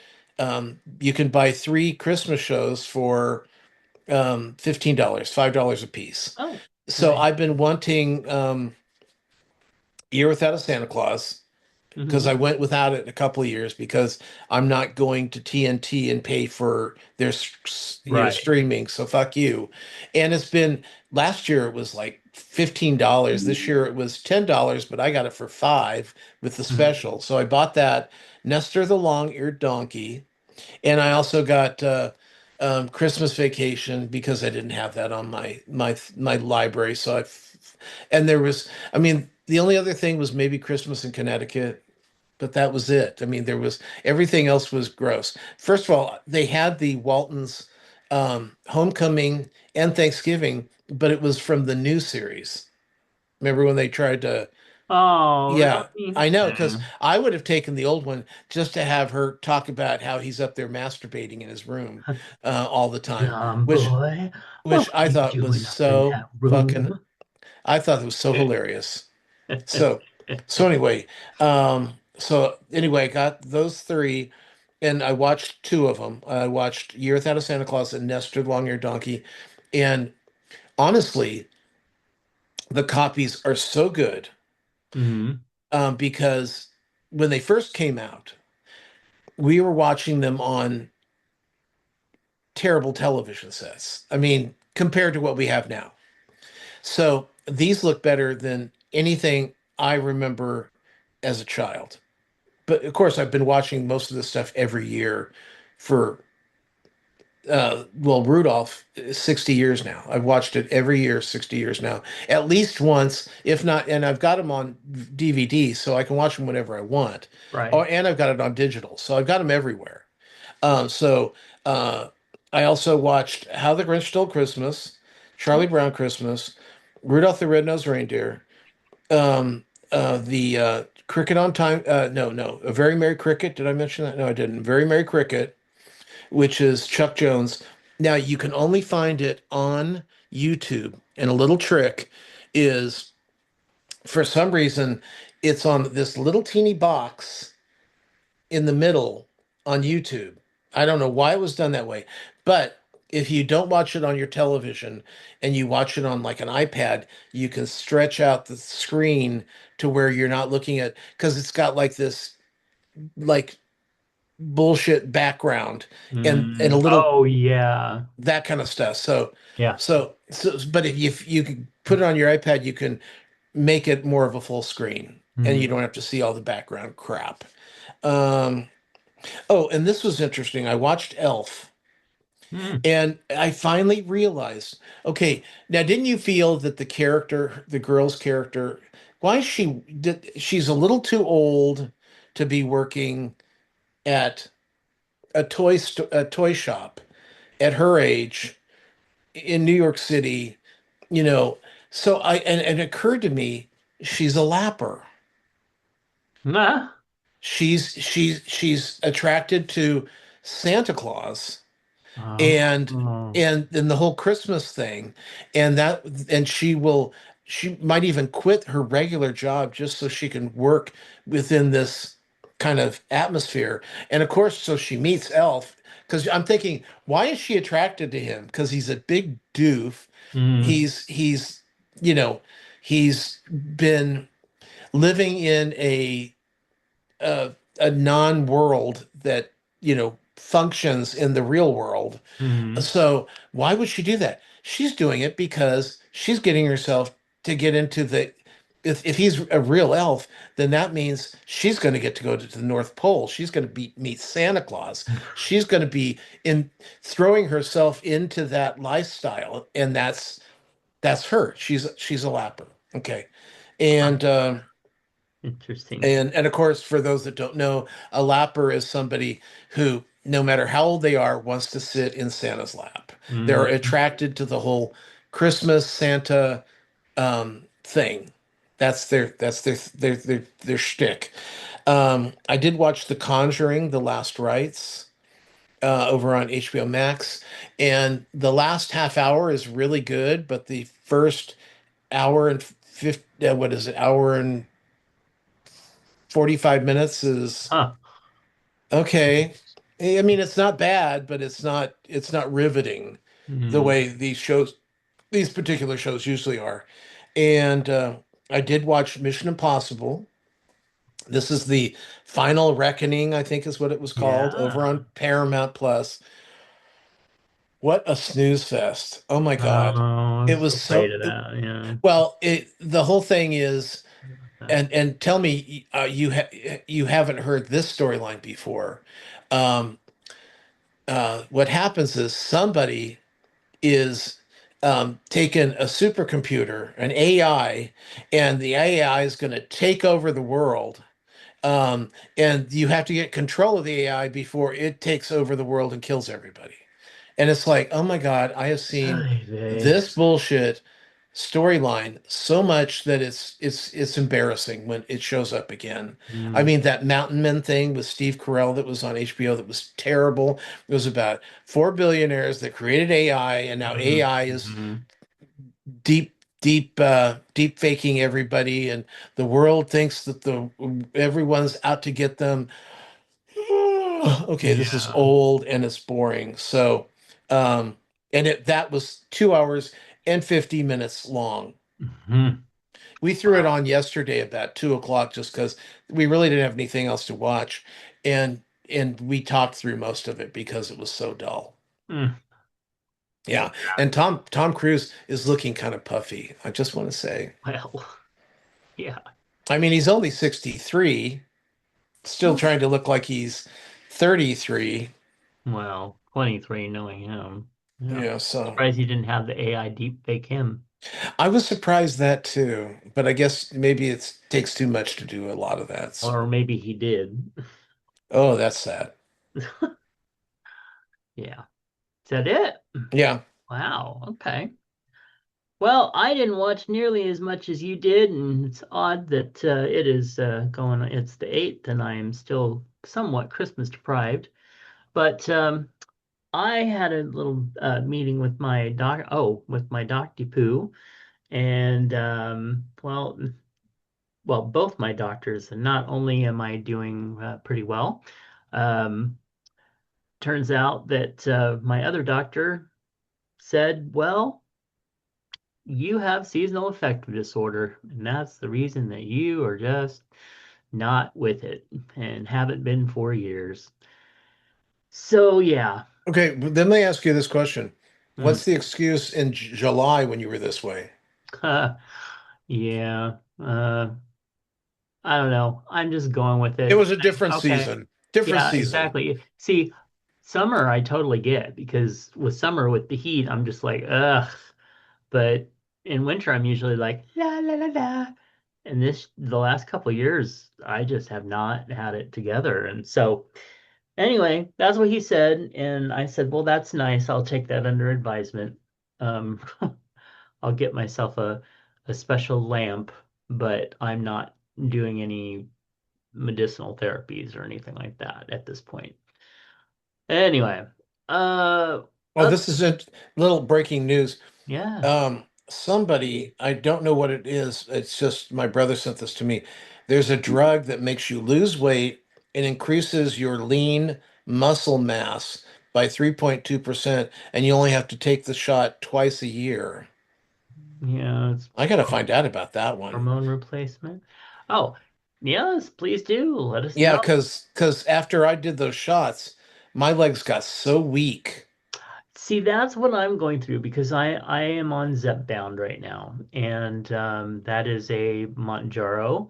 you can buy three Christmas shows for $15, $5 a piece. Oh, So nice. I've been wanting Year Without a Santa Claus because Hmm. I went without it a couple of years because I'm not going to TNT and pay for their Right. streaming. So fuck you. And it's been last year it was like $15. This year it was $10, but I got it for 5 with the Mhm. special. So I bought that Nestor the Long-Eared Donkey, and I also got Christmas Vacation because I didn't have that on my library. And there was, I mean, the only other thing was maybe Christmas in Connecticut, but that was it. I mean, there was everything else was gross. First of all, they had the Waltons Homecoming and Thanksgiving but it was from the new series. Remember when they tried to? Oh, Yeah, really? I know, because Yeah. I would have taken the old one just to have her talk about how he's up there masturbating in his room all the time, John which boy, which what were I you thought was doing up in so that fucking. room? I thought it was so hilarious. So so anyway, I got those three, and I watched two of them. I watched Year Without a Santa Claus and Nestor the Long-Haired Donkey, and honestly, the copies are so good Hmm. because when they first came out, we were watching them on terrible television sets. I mean, compared to what we have now. So these look better than anything I remember as a child. But of course, I've been watching most of this stuff every year for well, Rudolph, 60 years now. I've watched it every year, 60 years now, at least once, if not, and I've got them on DVD, so I can watch them whenever I want. Oh, Right. and I've got it on digital, so I've got them everywhere. So uh, I also watched How the Grinch Stole Christmas, Charlie Brown Christmas, Rudolph the Red-Nosed Reindeer, the Cricket on Time. No, A Very Merry Cricket. Did I mention that? No, I didn't. Very Merry Cricket, which is Chuck Jones. Now you can only find it on YouTube, and a little trick is for some reason it's on this little teeny box in the middle on YouTube. I don't know why it was done that way, but if you don't watch it on your television and you watch it on like an iPad, you can stretch out the screen to where you're not looking at because it's got like this like bullshit background and a little Oh, yeah. that kind of stuff. Yeah. But if you can put it on your iPad, you can make it more of a full screen and you Mm. don't have to see all the background crap. Um, oh, and this was interesting. I watched Elf Mm. and I finally realized, okay, now didn't you feel that the character, the girl's character, why is she's a little too old to be working at a toy shop at her age in New York City, you know. So and it occurred to me, she's a lapper. Ah. She's attracted to Santa Claus and Oh. and the whole Christmas thing, and that and she might even quit her regular job just so she can work within this kind of atmosphere. And of course, so she meets Elf because I'm thinking, why is she attracted to him? Because he's a big doof. Mm. He's you know he's been living in a non-world that functions in the real world. Mm. So why would she do that? She's doing it because she's getting herself to get into the. If he's a real elf, then that means she's going to get to go to the North Pole. She's going to meet Santa Claus. She's going to be in throwing herself into that lifestyle, and that's her. She's a lapper. Okay, Huh. and Interesting. and of course, for those that don't know, a lapper is somebody who, no matter how old they are, wants to sit in Santa's lap. They're Mm. attracted to the whole Christmas Santa thing. That's their shtick. I did watch The Conjuring: The Last Rites over on HBO Max, and the last half hour is really good, but the first hour and 50, what is it, hour and 45 minutes is Huh. okay. I mean, it's not bad, but it's not riveting the Mm. way these particular shows usually are. And I did watch Mission Impossible. This is the Final Reckoning, I think is what it was called, over Yeah. on Paramount Plus. What a snooze fest. Oh my God. Oh, I'm It so was afraid so of that. Yeah. well, the whole thing is, and tell me you haven't heard this storyline before. Um, what happens is somebody is taken a supercomputer, an AI, and the AI is going to take over the world. And you have to get control of the AI before it takes over the world and kills everybody. And it's like, oh my God, I have seen Ay vey. this bullshit storyline so much that it's embarrassing when it shows up again. I Mm, mean, that Mountain Men thing with Steve Carell that was on HBO that was terrible. It was about four billionaires that created AI, and now mhm, AI is mhm. deep faking everybody, and the world thinks that the everyone's out to get them. Okay, this is Yeah. old and it's boring. So, um, and that was 2 hours and 50 minutes long. Mhm. We threw it Wow. on yesterday about 2 o'clock just because we really didn't have anything else to watch, and we talked through most of it because it was so dull. Mm, Yeah, and Tom Cruise is looking kind of puffy. I just want to say. well, yeah. I mean, he's only 63, still Well, trying to look like he's 33. well, 23 knowing him. Yeah. Yeah, so Surprised he didn't have the AI deep fake him. I was surprised that too, but I guess maybe it takes too much to do a lot of that. Or So, maybe he did. oh, that's sad. Yeah. Is that it? Yeah. Wow. Okay. Well, I didn't watch nearly as much as you did, and it's odd that it is it's the 8th, and I am still somewhat Christmas deprived. But I had a little meeting with my with my doctor poo, and both my doctors, and not only am I doing pretty well, um, turns out that my other doctor said, well, you have seasonal affective disorder, and that's the reason that you are just not with it and haven't been for years. So, yeah. Okay, but then let me ask you this question. Mm. What's the excuse in July when you were this way? Yeah. I don't know. I'm just going with It it. was a different Okay. season. Different Yeah, season. exactly. See, summer I totally get because with summer with the heat, I'm just like, ugh. But in winter, I'm usually like, la la la la. And the last couple of years, I just have not had it together. And so, anyway, that's what he said. And I said, well, that's nice. I'll take that under advisement. Um, I'll get myself a special lamp, but I'm not doing any medicinal therapies or anything like that at this point. Anyway, uh, Oh, uh this is a little breaking news. yeah, Somebody, I don't know what it is. It's just my brother sent this to me. There's a drug that makes you lose weight and increases your lean muscle mass by 3.2%, and you only have to take the shot twice a year. yeah, it's I gotta find out about that one. hormone replacement. Oh, yes, please do. Let us Yeah, know. because after I did those shots, my legs got so weak. See, that's what I'm going through because I am on Zepbound right now, and that is a Mounjaro,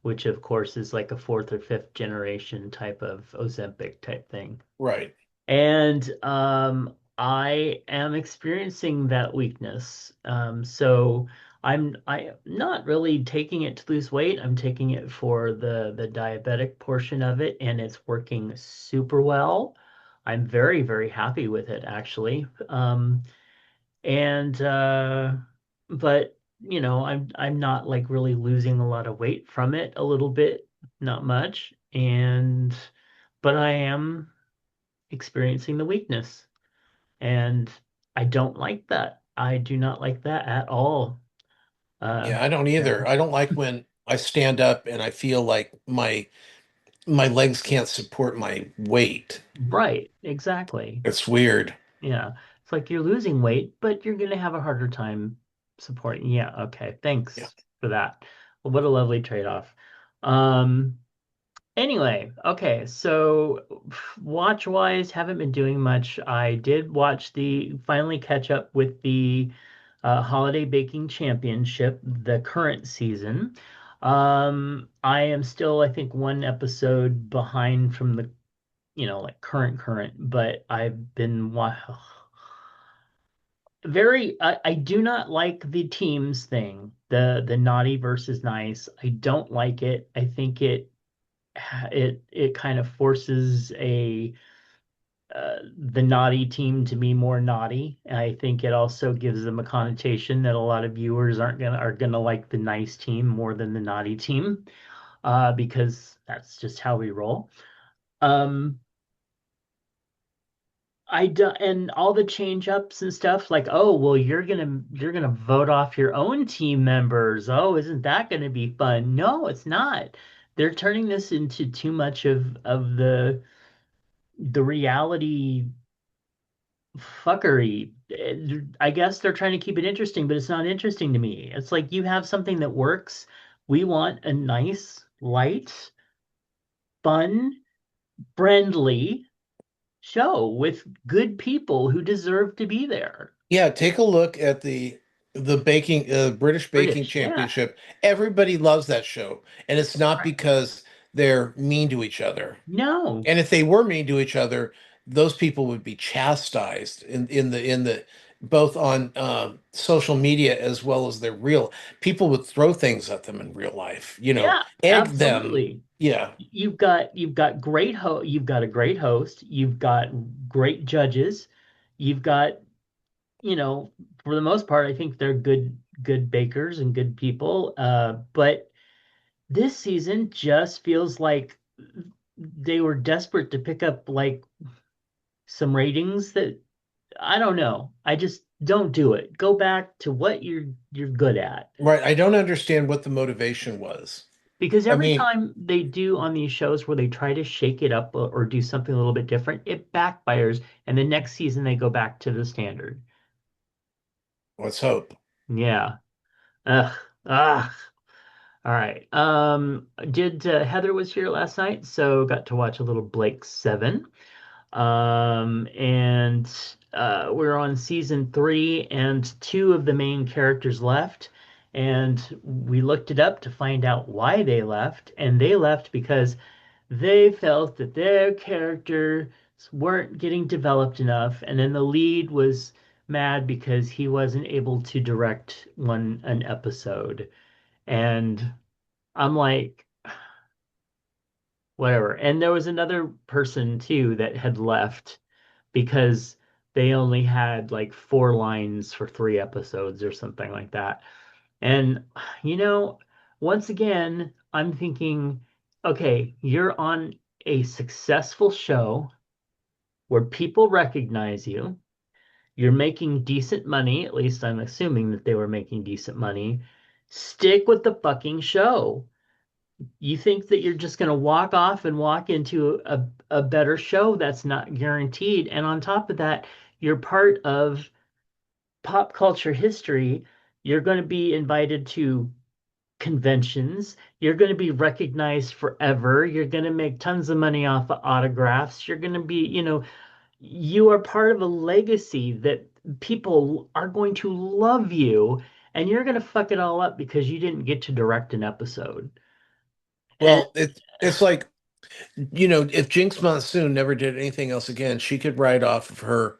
which of course is like a fourth or fifth generation type of Ozempic type thing. Right. And I am experiencing that weakness. So I'm not really taking it to lose weight. I'm taking it for the diabetic portion of it, and it's working super well. I'm very, very happy with it actually. And but I'm not like really losing a lot of weight from it, a little bit, not much. And but I am experiencing the weakness. And I don't like that. I do not like that at all. Uh, Yeah, I don't yeah. either. I don't like when I stand up and I feel like my legs can't support my weight. Right, exactly. It's weird. Yeah. It's like you're losing weight, but you're going to have a harder time supporting. Yeah, okay. Yeah. Thanks for that. Well, what a lovely trade-off. Um, Anyway, okay, so watch wise, haven't been doing much. I did finally catch up with the Holiday Baking Championship, the current season. I am still, I think, one episode behind from the, like current, but I've been I do not like the teams thing, the naughty versus nice. I don't like it. I think it kind of forces the naughty team to be more naughty. I think it also gives them a connotation that a lot of viewers aren't gonna are gonna like the nice team more than the naughty team, because that's just how we roll. Um, I do, and all the change ups and stuff like, oh, well, you're gonna vote off your own team members. Oh, isn't that gonna be fun? No, it's not. They're turning this into too much of the reality fuckery. I guess they're trying to keep it interesting, but it's not interesting to me. It's like you have something that works. We want a nice, light, fun, friendly show with good people who deserve to be there. Yeah, take a look at the baking British Baking British, yeah. Championship. Everybody loves that show, and it's not Right. because they're mean to each other. No. And if they were mean to each other, those people would be chastised in the both on social media as well as their real. People would throw things at them in real life, Yeah, egg them. absolutely. Yeah, You've got a great host, you've got great judges, you've got, you know, for the most part, I think they're good bakers and good people. But this season just feels like they were desperate to pick up like some ratings that I don't know. I just don't do it. Go back to what you're good at. right. I don't understand what the motivation was. Because I every mean, time they do on these shows where they try to shake it up or do something a little bit different, it backfires, and the next season they go back to the standard. let's hope. Yeah. Ugh. Ugh. All right. Did Heather was here last night, so got to watch a little Blake Seven. And we're on season three, and two of the main characters left. And we looked it up to find out why they left, and they left because they felt that their characters weren't getting developed enough, and then the lead was mad because he wasn't able to direct an episode. And I'm like, whatever. And there was another person too that had left because they only had like four lines for three episodes or something like that. And, you know, once again, I'm thinking, okay, you're on a successful show where people recognize you. You're making decent money. At least I'm assuming that they were making decent money. Stick with the fucking show. You think that you're just going to walk off and walk into a better show? That's not guaranteed. And on top of that, you're part of pop culture history. You're going to be invited to conventions. You're going to be recognized forever. You're going to make tons of money off of autographs. You're going to be, you are part of a legacy that people are going to love you, and you're going to fuck it all up because you didn't get to direct an episode. And Well, it's like, if Jinx Monsoon never did anything else again, she could write off of her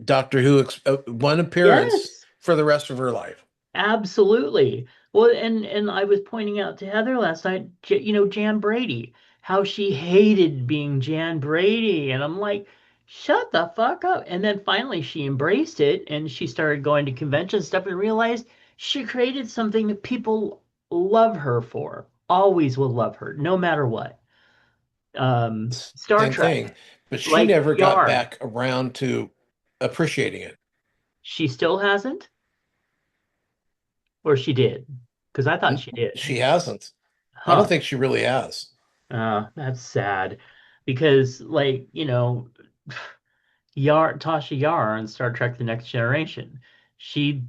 Doctor Who one appearance yes, for the rest of her life. absolutely. Well, and I was pointing out to Heather last night, Jan Brady, how she hated being Jan Brady, and I'm like, shut the fuck up. And then finally she embraced it and she started going to convention stuff and realized she created something that people love her for. Always will love her, no matter what. Star Same thing. Trek, But she like never got Yar, back around to appreciating it. she still hasn't, or she did, because I thought she did. She hasn't. I don't Huh. think she really has. That's sad because, like, Tasha Yar on Star Trek The Next Generation, she,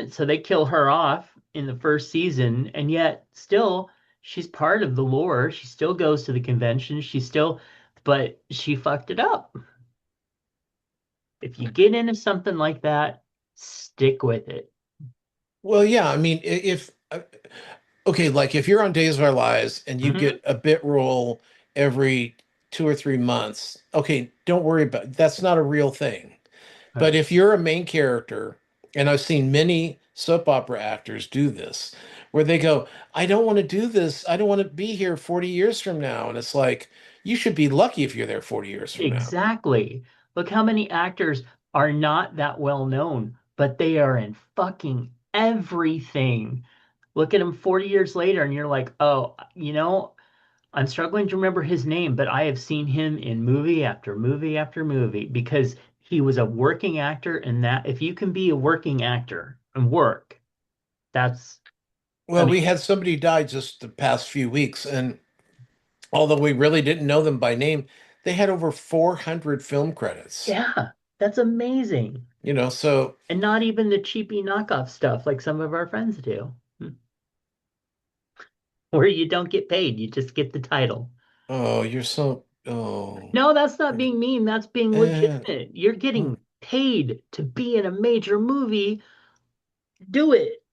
so they kill her off in the first season, and yet still she's part of the lore. She still goes to the convention. But she fucked it up. If you get into something like that, stick with it. Well, yeah, I mean, if okay, like if you're on Days of Our Lives and you Hmm. get a bit role every 2 or 3 months, okay, don't worry about that's not a real thing. But Right. if you're a main character, and I've seen many soap opera actors do this, where they go, I don't want to do this. I don't want to be here 40 years from now. And it's like, you should be lucky if you're there 40 years from now. Exactly. Look how many actors are not that well known, but they are in fucking everything. Look at him 40 years later, and you're like, oh, I'm struggling to remember his name, but I have seen him in movie after movie after movie because he was a working actor, and that if you can be a working actor and work, that's, I Well, mean, we had somebody die just the past few weeks, and although we really didn't know them by name, they had over 400 film credits. yeah, that's amazing. So, And not even the cheapy knockoff stuff like some of our friends do, where you don't get paid, you just get the title. oh, you're so, oh, No, that's not being mean, that's being eh. legitimate. You're getting paid to be in a major movie. Do it.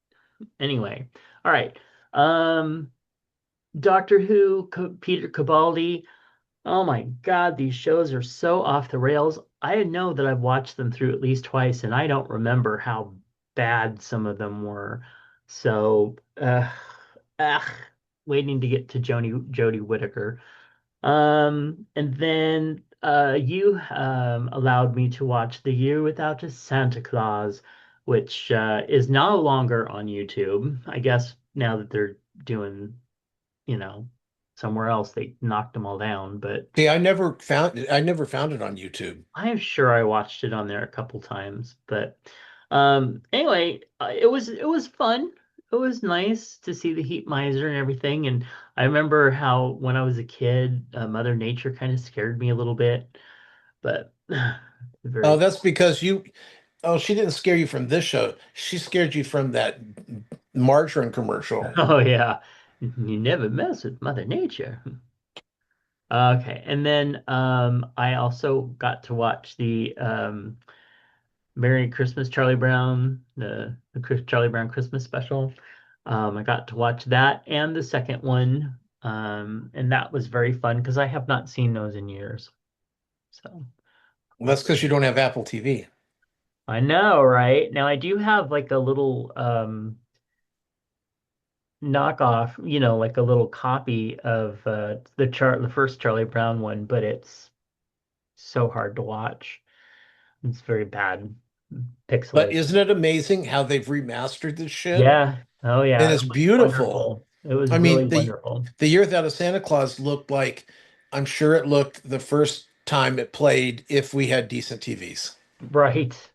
Anyway, all right. Um, Doctor Who, Peter Capaldi. Oh my God, these shows are so off the rails. I know that I've watched them through at least twice, and I don't remember how bad some of them were. So, ugh, waiting to get to Jodie Whittaker. And then you allowed me to watch The Year Without a Santa Claus, which is no longer on YouTube. I guess now that they're doing, you know, somewhere else, they knocked them all down. But See, I never found it on YouTube. I am sure I watched it on there a couple times. But anyway, it was fun. It was nice to see the heat miser and everything. And I remember how when I was a kid, Mother Nature kind of scared me a little bit. But Oh, very that's because oh, she didn't scare you from this show. She scared you from that margarine commercial. oh yeah, you never mess with Mother Nature. Okay, and then I also got to watch the Merry Christmas Charlie Brown, the Charlie Brown Christmas special. I got to watch that and the second one, and that was very fun because I have not seen those in years. So Well, that's because you don't have Apple TV. I know, right? Now I do have like a little knockoff, like a little copy of the first Charlie Brown one, but it's so hard to watch. It's very bad, But pixelated. isn't it amazing how they've remastered this shit? Yeah. Oh And yeah, it it's was beautiful. wonderful. It was I really mean, wonderful. the Year Without a Santa Claus looked like I'm sure it looked the first time it played if we had decent TVs. Right.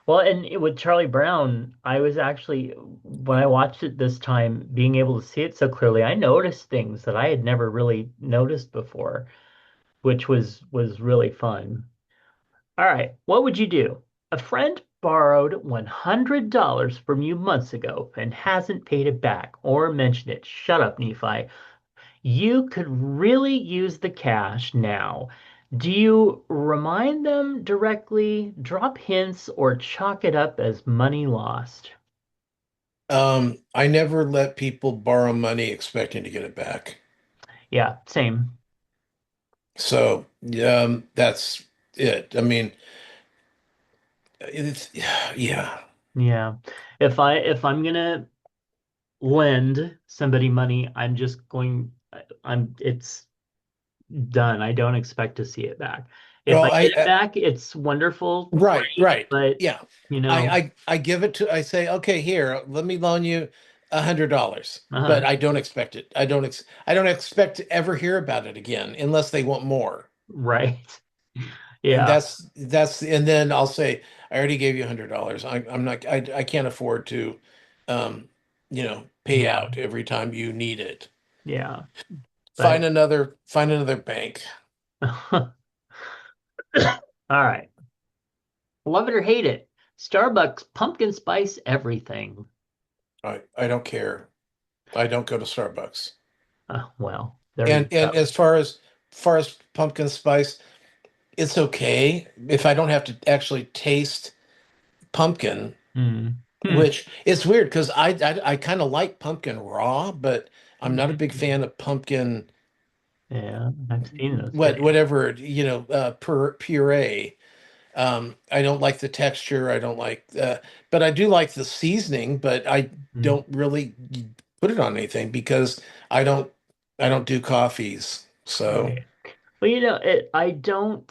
Well, and with Charlie Brown, I was actually, when I watched it this time, being able to see it so clearly, I noticed things that I had never really noticed before, which was really fun. All right, what would you do? A friend borrowed $100 from you months ago and hasn't paid it back or mentioned it. Shut up, Nephi. You could really use the cash now. Do you remind them directly, drop hints, or chalk it up as money lost? I never let people borrow money expecting to get it back. Yeah, same. So, that's it. I mean, it's yeah. Yeah. If I'm gonna lend somebody money, I'm just going I'm it's done. I don't expect to see it back. If Well, I get it back, it's wonderful, right, great, right. but Yeah. you know, I give it to I say, okay, here, let me loan you $100. But uh I don't expect it. I don't expect to ever hear about it again unless they want more. right. And Yeah. and then I'll say, I already gave you $100. I'm not I can't afford to um, pay Yeah. out every time you need it. Yeah. But Find another bank. all right. Love it or hate it. Starbucks pumpkin spice everything. I don't care. I don't go to Starbucks. Well, there you And go. as far as pumpkin spice, it's okay if I don't have to actually taste pumpkin, Hmm. Hmm. which it's weird because I kind of like pumpkin raw, but I'm not a big fan of pumpkin Yeah, I've seen those videos. whatever, puree. I don't like the texture. I don't like, but I do like the seasoning, but I Hmm. don't really put it on anything because I don't I don't do coffees. So Right. Well, I don't.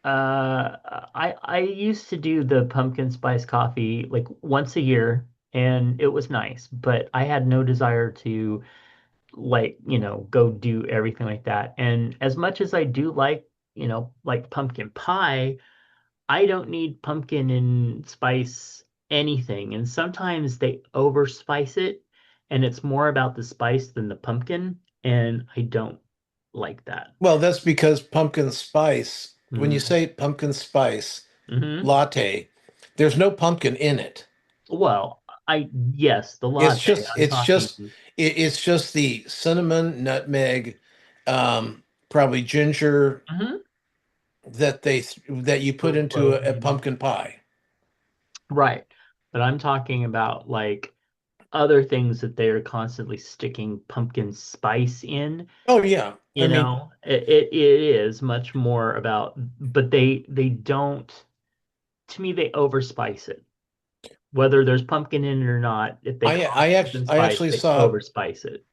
I used to do the pumpkin spice coffee like once a year, and it was nice, but I had no desire to like, go do everything like that. And as much as I do like, like pumpkin pie, I don't need pumpkin and spice anything. And sometimes they overspice it, and it's more about the spice than the pumpkin, and I don't like that. Well, that's because pumpkin spice, when you Mm. say pumpkin spice Hmm. latte, there's no pumpkin in it. Well, yes, the It's latte. just I'm it's just talking. it's just the cinnamon, nutmeg, probably ginger Mhm. that you put Little into clove, a maybe. pumpkin pie. Right. But I'm talking about like other things that they are constantly sticking pumpkin spice in. Oh yeah. I mean, It is much more about, but they don't, to me, they overspice it. Whether there's pumpkin in it or not, if they call it pumpkin I spice, actually they saw overspice it.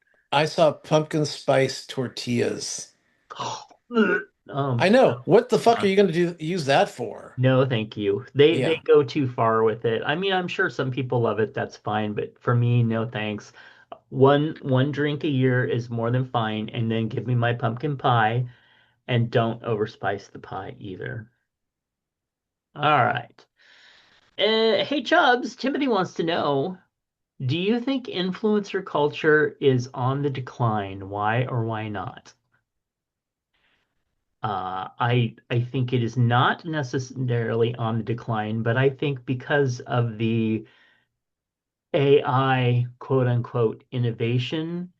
pumpkin spice tortillas. I Um, know. What the fuck are uh, you going to use that for? no, thank you. They Yeah. go too far with it. I mean, I'm sure some people love it, that's fine, but for me, no thanks. One drink a year is more than fine, and then give me my pumpkin pie and don't overspice the pie either. All right. Hey Chubs, Timothy wants to know, do you think influencer culture is on the decline? Why or why not? I think it is not necessarily on the decline, but I think because of the AI quote unquote innovation,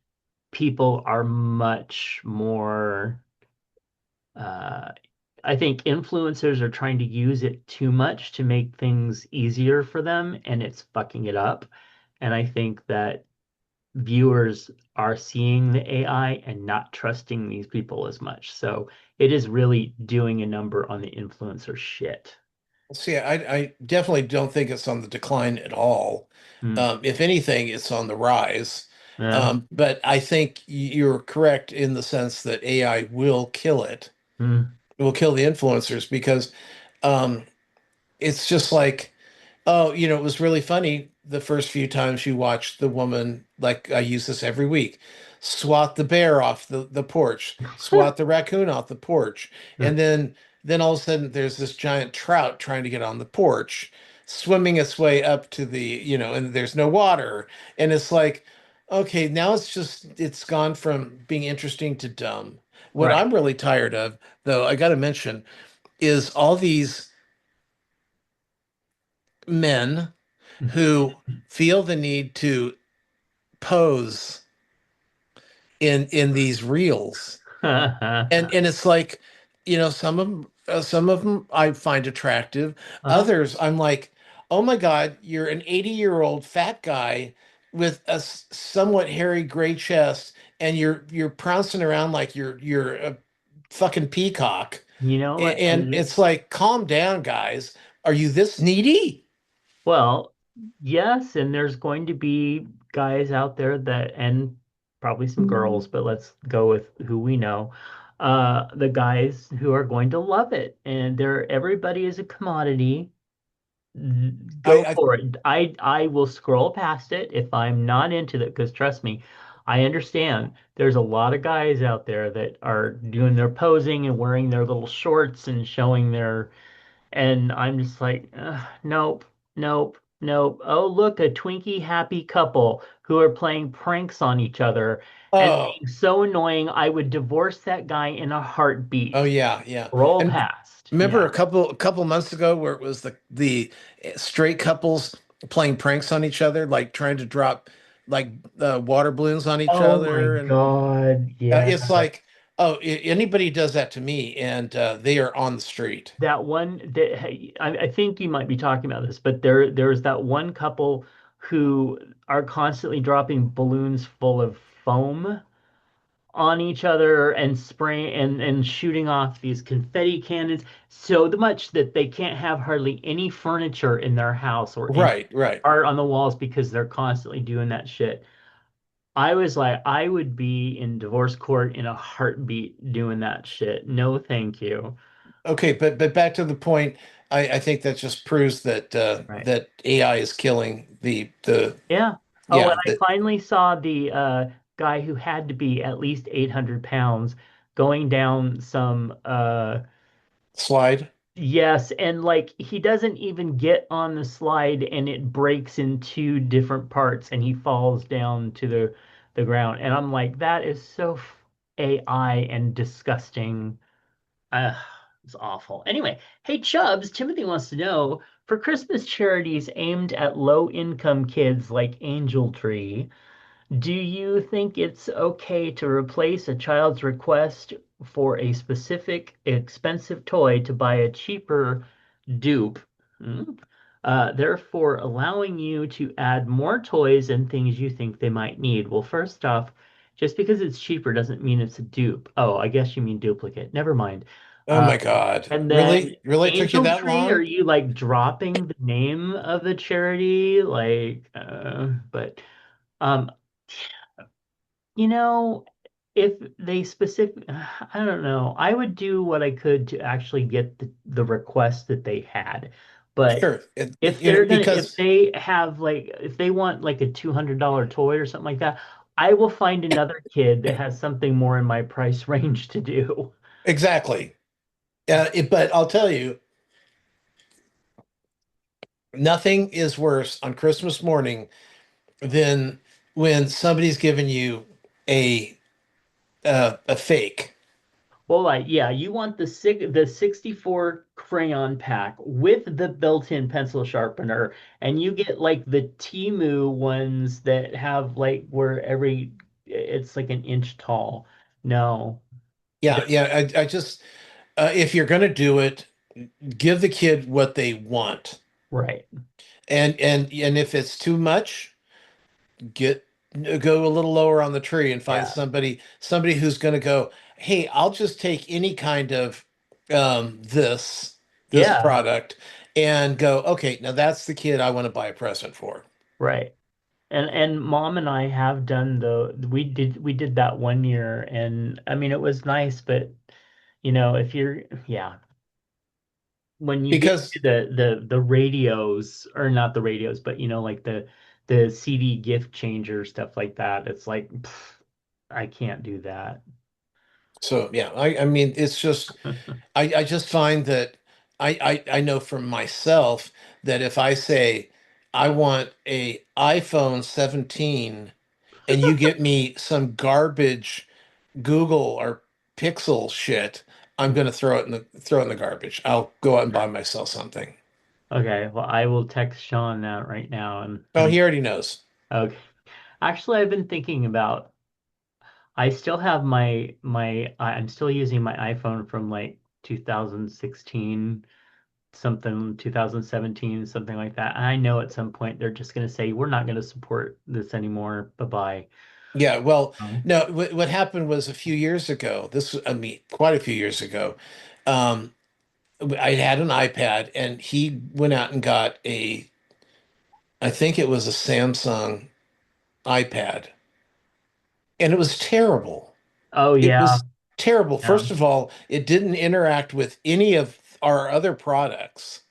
people are much more uh, I think influencers are trying to use it too much to make things easier for them, and it's fucking it up. And I think that viewers are seeing the AI and not trusting these people as much. So it is really doing a number on the influencer shit. See, I definitely don't think it's on the decline at all. Mm. If anything, it's on the rise. Yeah. But I think you're correct in the sense that AI will kill it. Mm. It will kill the influencers because um, it's just like, oh, it was really funny the first few times you watched the woman, like I use this every week, swat the bear off the porch, swat the raccoon off the porch. And then all of a sudden there's this giant trout trying to get on the porch, swimming its way up to and there's no water. And it's like, okay, now it's gone from being interesting to dumb. What Right. I'm really tired of, though, I got to mention, is all these men who feel the need to pose in these reels, and it's like, some of them I find attractive. Uh-huh. Others I'm like, oh my God, you're an 80-year-old fat guy with a somewhat hairy gray chest, and you're prancing around like you're a fucking peacock. You know what? And And it's like, calm down, guys. Are you this needy? well, yes, and there's going to be guys out there that, and probably some girls, but let's go with who we know. The guys who are going to love it, and everybody is a commodity. Go I for it. I will scroll past it if I'm not into it, because trust me, I understand there's a lot of guys out there that are doing their posing and wearing their little shorts and showing their, and I'm just like, nope, nope, nope. Oh, look, a Twinkie happy couple who are playing pranks on each other and oh being so annoying, I would divorce that guy in a Oh heartbeat. yeah, yeah. Roll And past. remember Yeah. a couple months ago where it was the straight couples playing pranks on each other, like trying to drop like water balloons on each Oh my other, and God. Yeah. it's like, oh, anybody does that to me, and they are on the street. That one that hey, I think you might be talking about this, but there's that one couple who are constantly dropping balloons full of foam on each other and spraying and shooting off these confetti cannons so much that they can't have hardly any furniture in their house or any Right, right. art on the walls because they're constantly doing that shit. I was like, I would be in divorce court in a heartbeat doing that shit. No, thank you. Okay, but back to the point, I think that just proves that Right. that AI is killing the Yeah. Oh, and yeah, I the finally saw the guy who had to be at least 800 pounds going down some slide. yes, and like he doesn't even get on the slide and it breaks in two different parts and he falls down to the ground. And I'm like, that is so AI and disgusting. Uh, it's awful. Anyway, hey Chubs, Timothy wants to know for Christmas charities aimed at low income kids like Angel Tree. Do you think it's okay to replace a child's request for a specific expensive toy to buy a cheaper dupe? Hmm? Therefore, allowing you to add more toys and things you think they might need. Well, first off, just because it's cheaper doesn't mean it's a dupe. Oh, I guess you mean duplicate. Never mind. Oh Uh, my God. and then Really? Really took you Angel that Tree, are long? you like dropping the name of the charity? Like, but um, you know, if they specific, I don't know. I would do what I could to actually get the request that they had. But Sure. if if Because they have like, if they want like a $200 toy or something like that, I will find another kid that has something more in my price range to do. exactly. But I'll tell you, nothing is worse on Christmas morning than when somebody's giving you a a fake. Well, like, yeah, you want the 64 crayon pack with the built-in pencil sharpener, and you get like the Timu ones that have like where every it's like an inch tall. No, Yeah, don't- yeah. I just if you're gonna do it, give the kid what they want. right. And if it's too much, get go a little lower on the tree and find Yeah. somebody who's going to go, hey, I'll just take any kind of this Yeah, product and go, okay, now that's the kid I want to buy a present for. right. And mom and I have done we did that one year and I mean it was nice, but if you're yeah, when you get Because to the radios or not the radios but like the CD gift changer stuff like that it's like I can't do that. so yeah, I mean it's just I just find that I know from myself that if I say I want a iPhone 17 and you get me some garbage Google or Pixel shit, I'm gonna throw it in the garbage. I'll go out and buy myself something. Okay, well I will text Sean that right now Oh, and he already knows. okay, actually I've been thinking about I still have I'm still using my iPhone from like 2016 something 2017 something like that. I know at some point they're just going to say we're not going to support this anymore. Bye-bye. Yeah, well, Um, no, what happened was a few years ago, I mean, quite a few years ago, um, I had an iPad and he went out and got I think it was a Samsung iPad, and it was terrible. oh It yeah, was terrible. yeah. First of all, it didn't interact with any of our other products.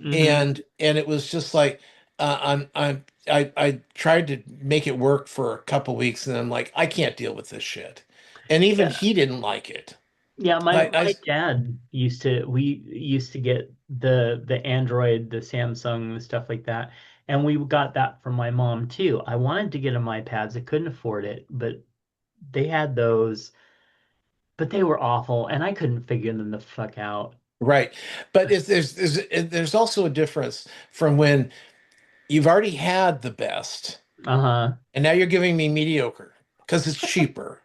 Hmm. And it was just like I tried to make it work for a couple weeks and I'm like I can't deal with this shit, and even Yeah. he didn't like it. Yeah, I my dad we used to get the Android, the Samsung, the stuff like that. And we got that from my mom too. I wanted to get them iPads. I couldn't afford it, but they had those, but they were awful and I couldn't figure them the fuck out. right, but there's also a difference from when you've already had the best Uh-huh. and now you're giving me mediocre because it's cheaper.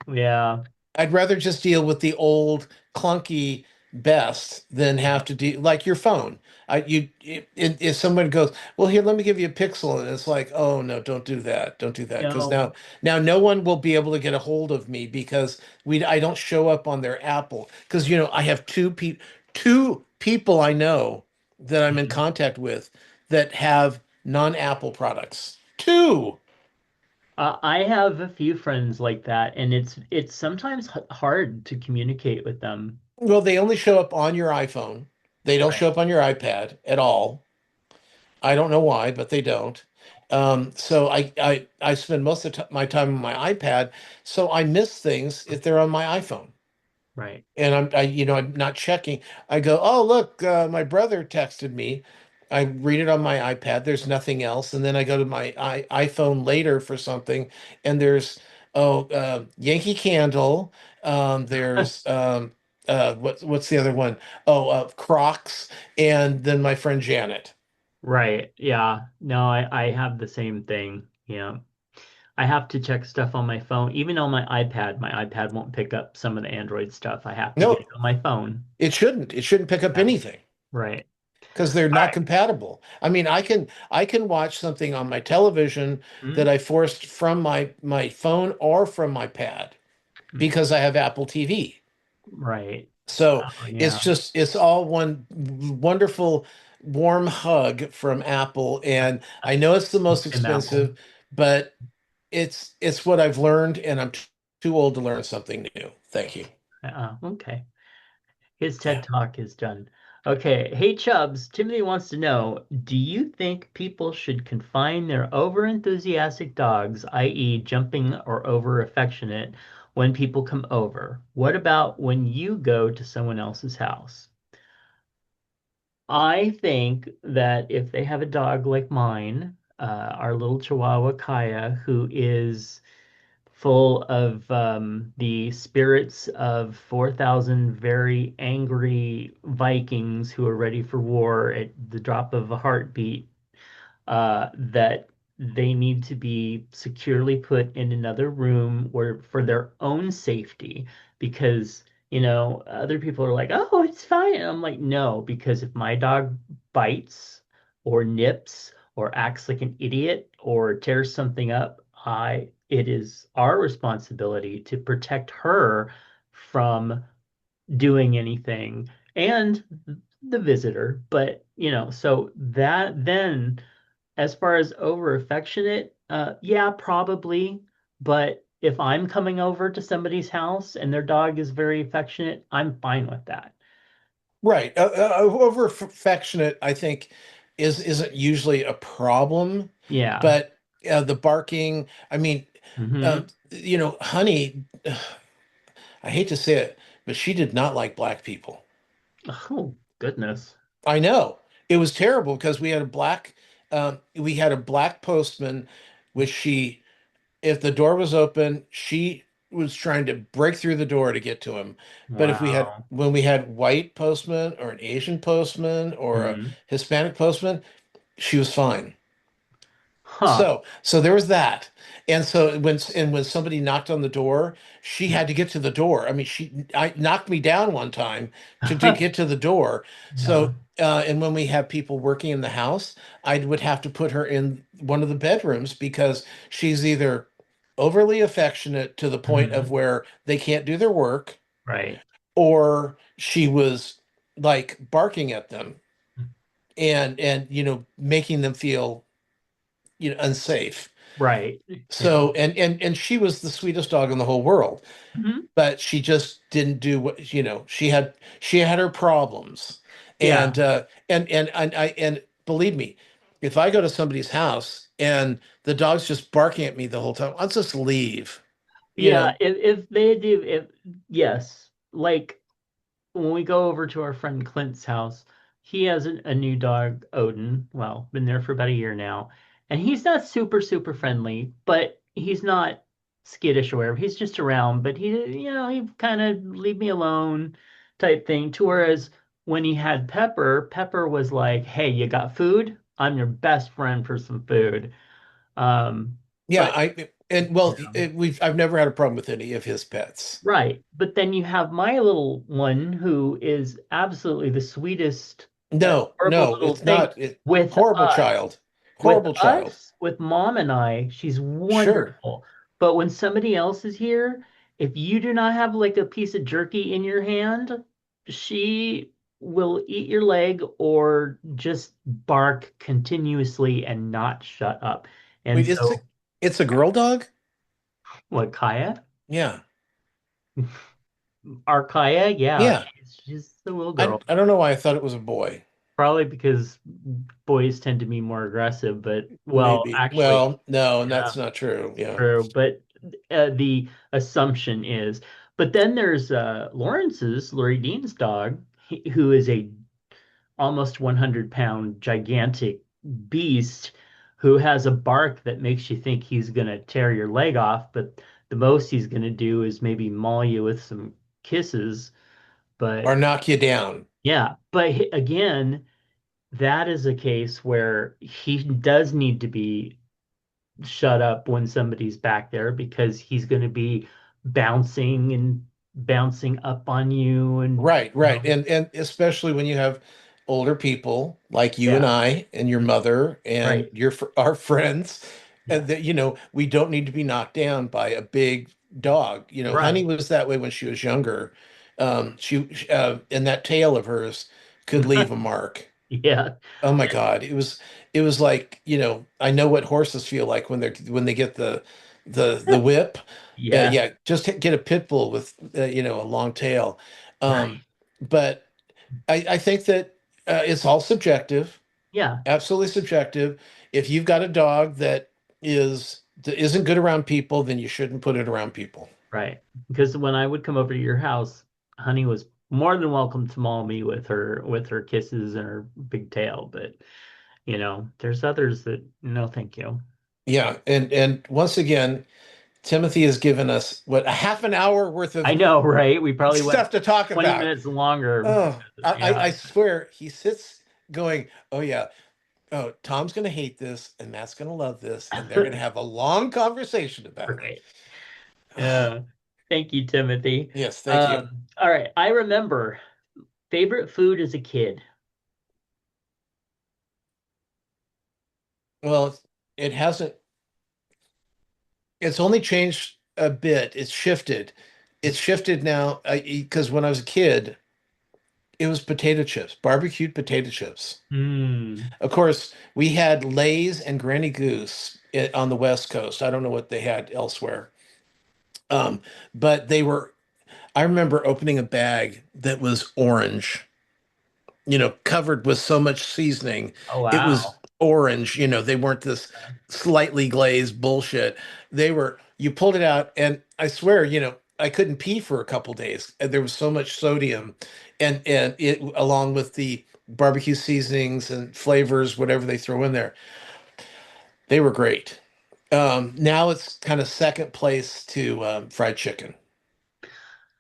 Yeah. I'd rather just deal with the old clunky best than have to deal like your phone. If someone goes, well, here, let me give you a Pixel, and it's like, oh no, don't do that, because No. now no one will be able to get a hold of me because I don't show up on their Apple because I have two people I know that I'm in contact with that have non-Apple products. Two. I have a few friends like that, and it's sometimes hard to communicate with them. Well, they only show up on your iPhone. They don't Right, show up on your iPad at all. I don't know why, but they don't. So I spend most of my time on my iPad, so I miss things if they're on my iPhone. right. And I'm not checking. I go, oh, look, my brother texted me. I read it on my iPad. There's nothing else. And then I go to my iPhone later for something, and there's, Yankee Candle. There's, what's the other one? Oh, Crocs, and then my friend Janet. Right. Yeah. No, I have the same thing. Yeah. I have to check stuff on my phone. Even on my iPad won't pick up some of the Android stuff. I have to get No, it on my phone. it shouldn't. It shouldn't pick up Yeah. anything Right. because they're All not right. compatible. I mean, I can watch something on my television that Mhm. I forced from my phone or from my pad Mm. because I have Apple TV. Right. So Oh, it's yeah. just it's all one wonderful warm hug from Apple. And I know it's the most Tim Apple. expensive, but it's what I've learned, and I'm too old to learn something new. Thank you. Okay. His TED Yeah. Talk is done. Okay. Hey, Chubs. Timothy wants to know, do you think people should confine their overenthusiastic dogs, i.e., jumping or over affectionate, when people come over? What about when you go to someone else's house? I think that if they have a dog like mine, our little Chihuahua Kaya, who is full of the spirits of 4,000 very angry Vikings who are ready for war at the drop of a heartbeat, that they need to be securely put in another room where for their own safety because other people are like, oh, it's fine. And I'm like, no, because if my dog bites or nips or acts like an idiot or tears something up, I it is our responsibility to protect her from doing anything and the visitor. But so that then as far as over affectionate, yeah, probably. But if I'm coming over to somebody's house and their dog is very affectionate, I'm fine with that. Right. Over affectionate, I think, isn't usually a problem, Yeah. but the barking. I mean, Hmm. Honey. I hate to say it, but she did not like black people. Oh, goodness. I know it was terrible because we had a black postman, which if the door was open, she was trying to break through the door to get to him. But Wow. when we had white postman or an Asian postman or a Hmm. Hispanic postman, she was fine. Huh. So there was that. And so when somebody knocked on the door, she had to get to the door. I mean, I knocked me down one time to get to the door. Yeah. And when we have people working in the house, I would have to put her in one of the bedrooms because she's either overly affectionate to the point of Hmm. where they can't do their work, Right. or she was like barking at them and making them feel unsafe. Right. Yeah. So and she was the sweetest dog in the whole world, Hmm. but she just didn't do what she had her problems. Yeah. And believe me, if I go to somebody's house and the dog's just barking at me the whole time, I'll just leave. You Yeah. know, If they do, if yes, like when we go over to our friend Clint's house, he has a new dog, Odin. Well, been there for about a year now. And he's not super, super friendly, but he's not skittish or whatever. He's just around, but he kind of leave me alone type thing. To whereas when he had Pepper, Pepper was like, hey, you got food? I'm your best friend for some food. yeah, But I and you well, know. I've never had a problem with any of his pets. Right. But then you have my little one who is absolutely the sweetest, No, adorable no, little it's thing not. with Horrible us. child. With Horrible child. us, with mom and I, she's Sure. wonderful. But when somebody else is here, if you do not have like a piece of jerky in your hand, she will eat your leg or just bark continuously and not shut up. And Wait, so, It's a girl dog? What, Kaya? Yeah. Our Kaya? Yeah, Yeah. she's the little I, girl. I don't know why I thought it was a boy. Probably because boys tend to be more aggressive, but well, Maybe. actually, Well, no, and yeah, that's not true. Yeah. true. But the assumption is, but then there's Lori Dean's dog, who is a almost 100-pound gigantic beast who has a bark that makes you think he's gonna tear your leg off, but the most he's gonna do is maybe maul you with some kisses. Or But knock you down. yeah, but again, that is a case where he does need to be shut up when somebody's back there because he's going to be bouncing and bouncing up on you and Right, right. And especially when you have older people like you and yeah, I and your mother and right. our friends, Yeah. and that we don't need to be knocked down by a big dog. Honey Right. was that way when she was younger. And that tail of hers could leave a mark. Yeah. Oh my God. It was like, I know what horses feel like when they get the whip. Yeah. Yeah, just get a pit bull with a long tail. Right. Um, but I think that it's all subjective, Yeah. absolutely subjective. If you've got a dog that isn't good around people, then you shouldn't put it around people. Right. Because when I would come over to your house, Honey was more than welcome to maul me with her kisses and her big tail, but there's others that no, thank you. Yeah, and once again, Timothy has given us what, a half an hour worth I of know, right? We probably went stuff to talk 20 about. minutes longer. Oh, I Yeah. swear he sits going, oh yeah, oh, Tom's gonna hate this and Matt's gonna love this, and they're gonna have a long conversation about it. Right. Yeah. Thank you, Timothy. Yes, thank you. All right. I remember favorite food as a kid. Well, it hasn't, it's only changed a bit. It's shifted. It's shifted now because when I was a kid, it was potato chips, barbecued potato chips. Hmm. Of course, we had Lay's and Granny Goose on the West Coast. I don't know what they had elsewhere. Um, but I remember opening a bag that was orange, covered with so much seasoning. Oh, It was wow. orange, they weren't this slightly glazed bullshit. You pulled it out, and I swear, I couldn't pee for a couple days. And there was so much sodium, and it, along with the barbecue seasonings and flavors, whatever they throw in there, they were great. Now it's kind of second place to fried chicken.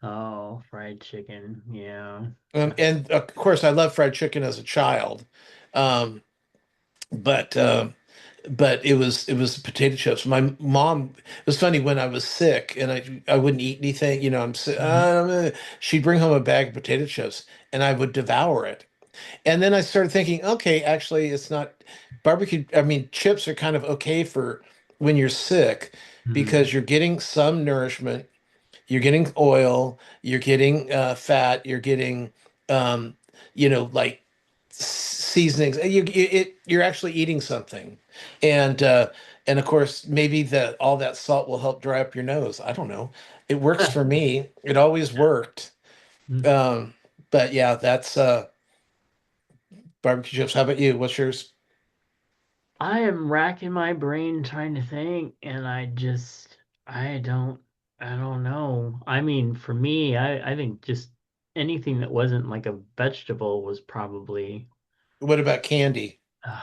Oh, fried chicken. Yeah. And of course, I loved fried chicken as a child. Um, but it was potato chips. My mom, it was funny when I was sick and I wouldn't eat anything. I'm sick. Mhm. She'd bring home a bag of potato chips and I would devour it. And then I started thinking, okay, actually, it's not barbecue. I mean, chips are kind of okay for when you're sick Mhm. because you're getting some nourishment, you're getting oil, you're getting fat, you're getting um, like seasonings. You're actually eating something, and and of course maybe that all that salt will help dry up your nose. I don't know. It works for me. It always worked. Mhm. Um, but yeah, that's barbecue chips. How about you? What's yours? I am racking my brain trying to think, and I don't know. I mean, for me, I think just anything that wasn't like a vegetable was probably. What about candy? Uh,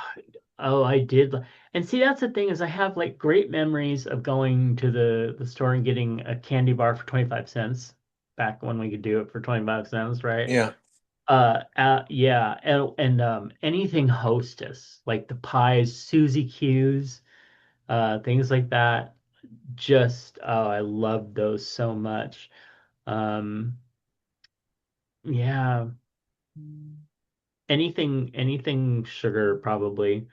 oh, I did. And see, that's the thing is I have like great memories of going to the store and getting a candy bar for 25 cents back when we could do it for 25 cents, right? Yeah. Yeah, and anything Hostess, like the pies, Suzy Q's, things like that. Just I loved those so much. Um, yeah, anything sugar probably.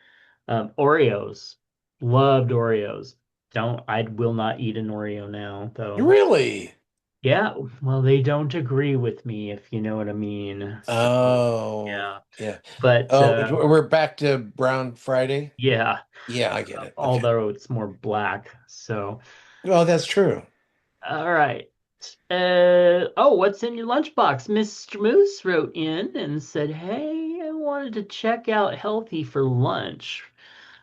Oreos. Loved Oreos. I will not eat an Oreo now, though. Really? Yeah, well, they don't agree with me, if you know what I mean. So, Oh, yeah. yeah. But Oh, we're back to Brown Friday. yeah, Yeah, I get it. Okay. although it's more black. So, Well, that's true. all right. Oh, what's in your lunchbox? Mr. Moose wrote in and said, "Hey, I wanted to check out healthy for lunch.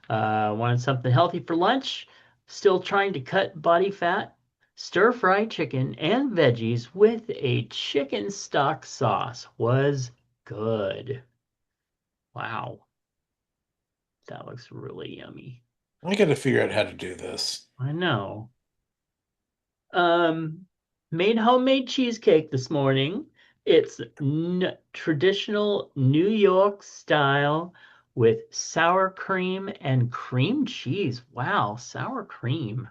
Wanted something healthy for lunch. Still trying to cut body fat. Stir fry chicken and veggies with a chicken stock sauce was good. Wow, that looks really yummy. I got to figure out how to do this. I know. Um, Made homemade cheesecake this morning. It's n traditional New York style with sour cream and cream cheese. Wow, sour cream.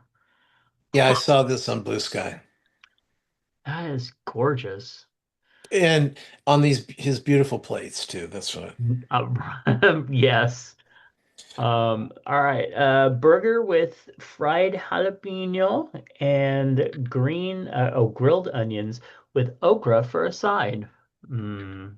Yeah, I Huh, saw this on Blue Sky. that is gorgeous. And on these his beautiful plates too. That's what. Yes. All right. Burger with fried jalapeno and grilled onions with okra for a side. Mm,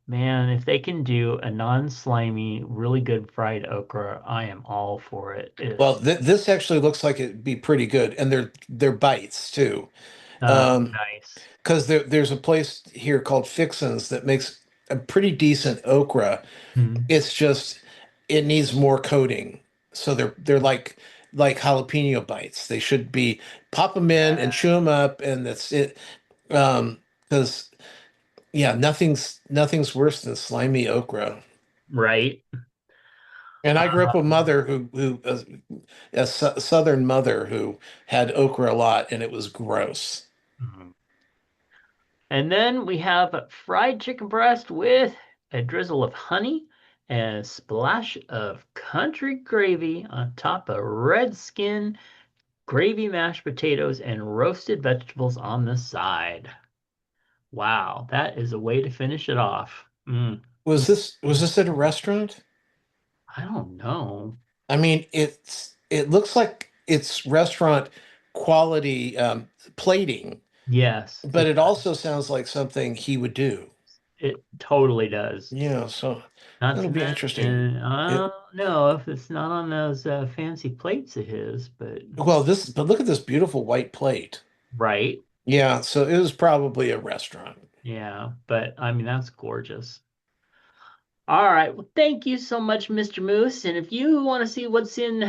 man, if they can do a non-slimy, really good fried okra, I am all for it. Well, It's this actually looks like it'd be pretty good, and they're bites too. nice. Because there's a place here called Fixin's that makes a pretty decent okra. Mm. It's just it needs more coating. So they're like jalapeno bites. They should be pop them in and chew them up, and that's it. Because yeah, nothing's worse than slimy okra. Right. And I grew up with a Um, mother who a southern mother who had okra a lot, and it was gross. And then we have fried chicken breast with a drizzle of honey and a splash of country gravy on top of red skin, gravy mashed potatoes, and roasted vegetables on the side. Wow, that is a way to finish it off. Was this at a restaurant? I don't know. I mean, it looks like it's restaurant quality plating, Yes, but it also sounds like something he would do. it totally does. Yeah, so Not that'll to be interesting. mention, I It, don't know if it's not on those fancy plates of his, but but look at this beautiful white plate. right. Yeah, so it was probably a restaurant. Yeah, but I mean, that's gorgeous. All right. Well, thank you so much, Mr. Moose. And if you want to see what's in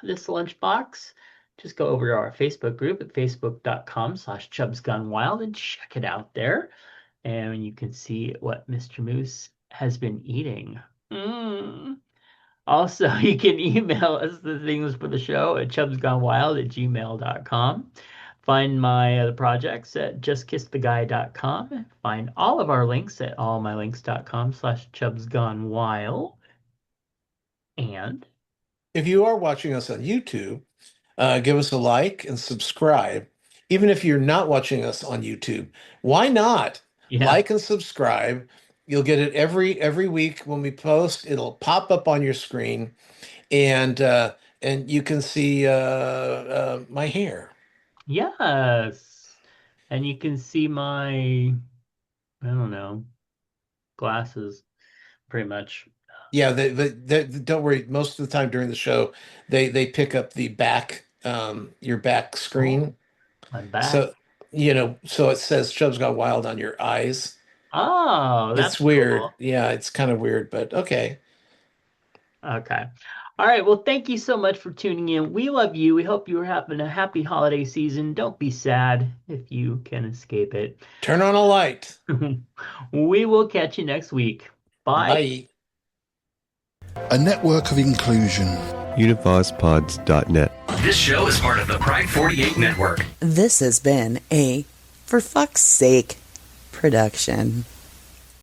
this lunchbox, just go over to our Facebook group at facebook.com/ChubsGoneWild and check it out there. And you can see what Mr. Moose has been eating. Mm. Also, you can email us the things for the show at chubsgonewild@gmail.com. Find my other projects at justkisstheguy.com. Find all of our links at allmylinks.com/chubsgonewild. And If you are watching us on YouTube, give us a like and subscribe. Even if you're not watching us on YouTube, why not yeah, like and subscribe? You'll get it every week when we post. It'll pop up on your screen, and you can see my hair. yes. And you can see my, I don't know, glasses pretty much. Yeah, don't worry. Most of the time during the show, they pick up the back your back Oh, screen. my back. So so it says Chubbs Got Wild on your eyes. Oh, It's that's weird. cool. Yeah, it's kind of weird, but okay. Okay. All right. Well, thank you so much for tuning in. We love you. We hope you're having a happy holiday season. Don't be sad if you can escape it. Turn on a light. We will catch you next week. Bye. Bye. A network of inclusion. UnivazPods.net. This show is part of the Pride 48 network. This has been a For Fuck's Sake production.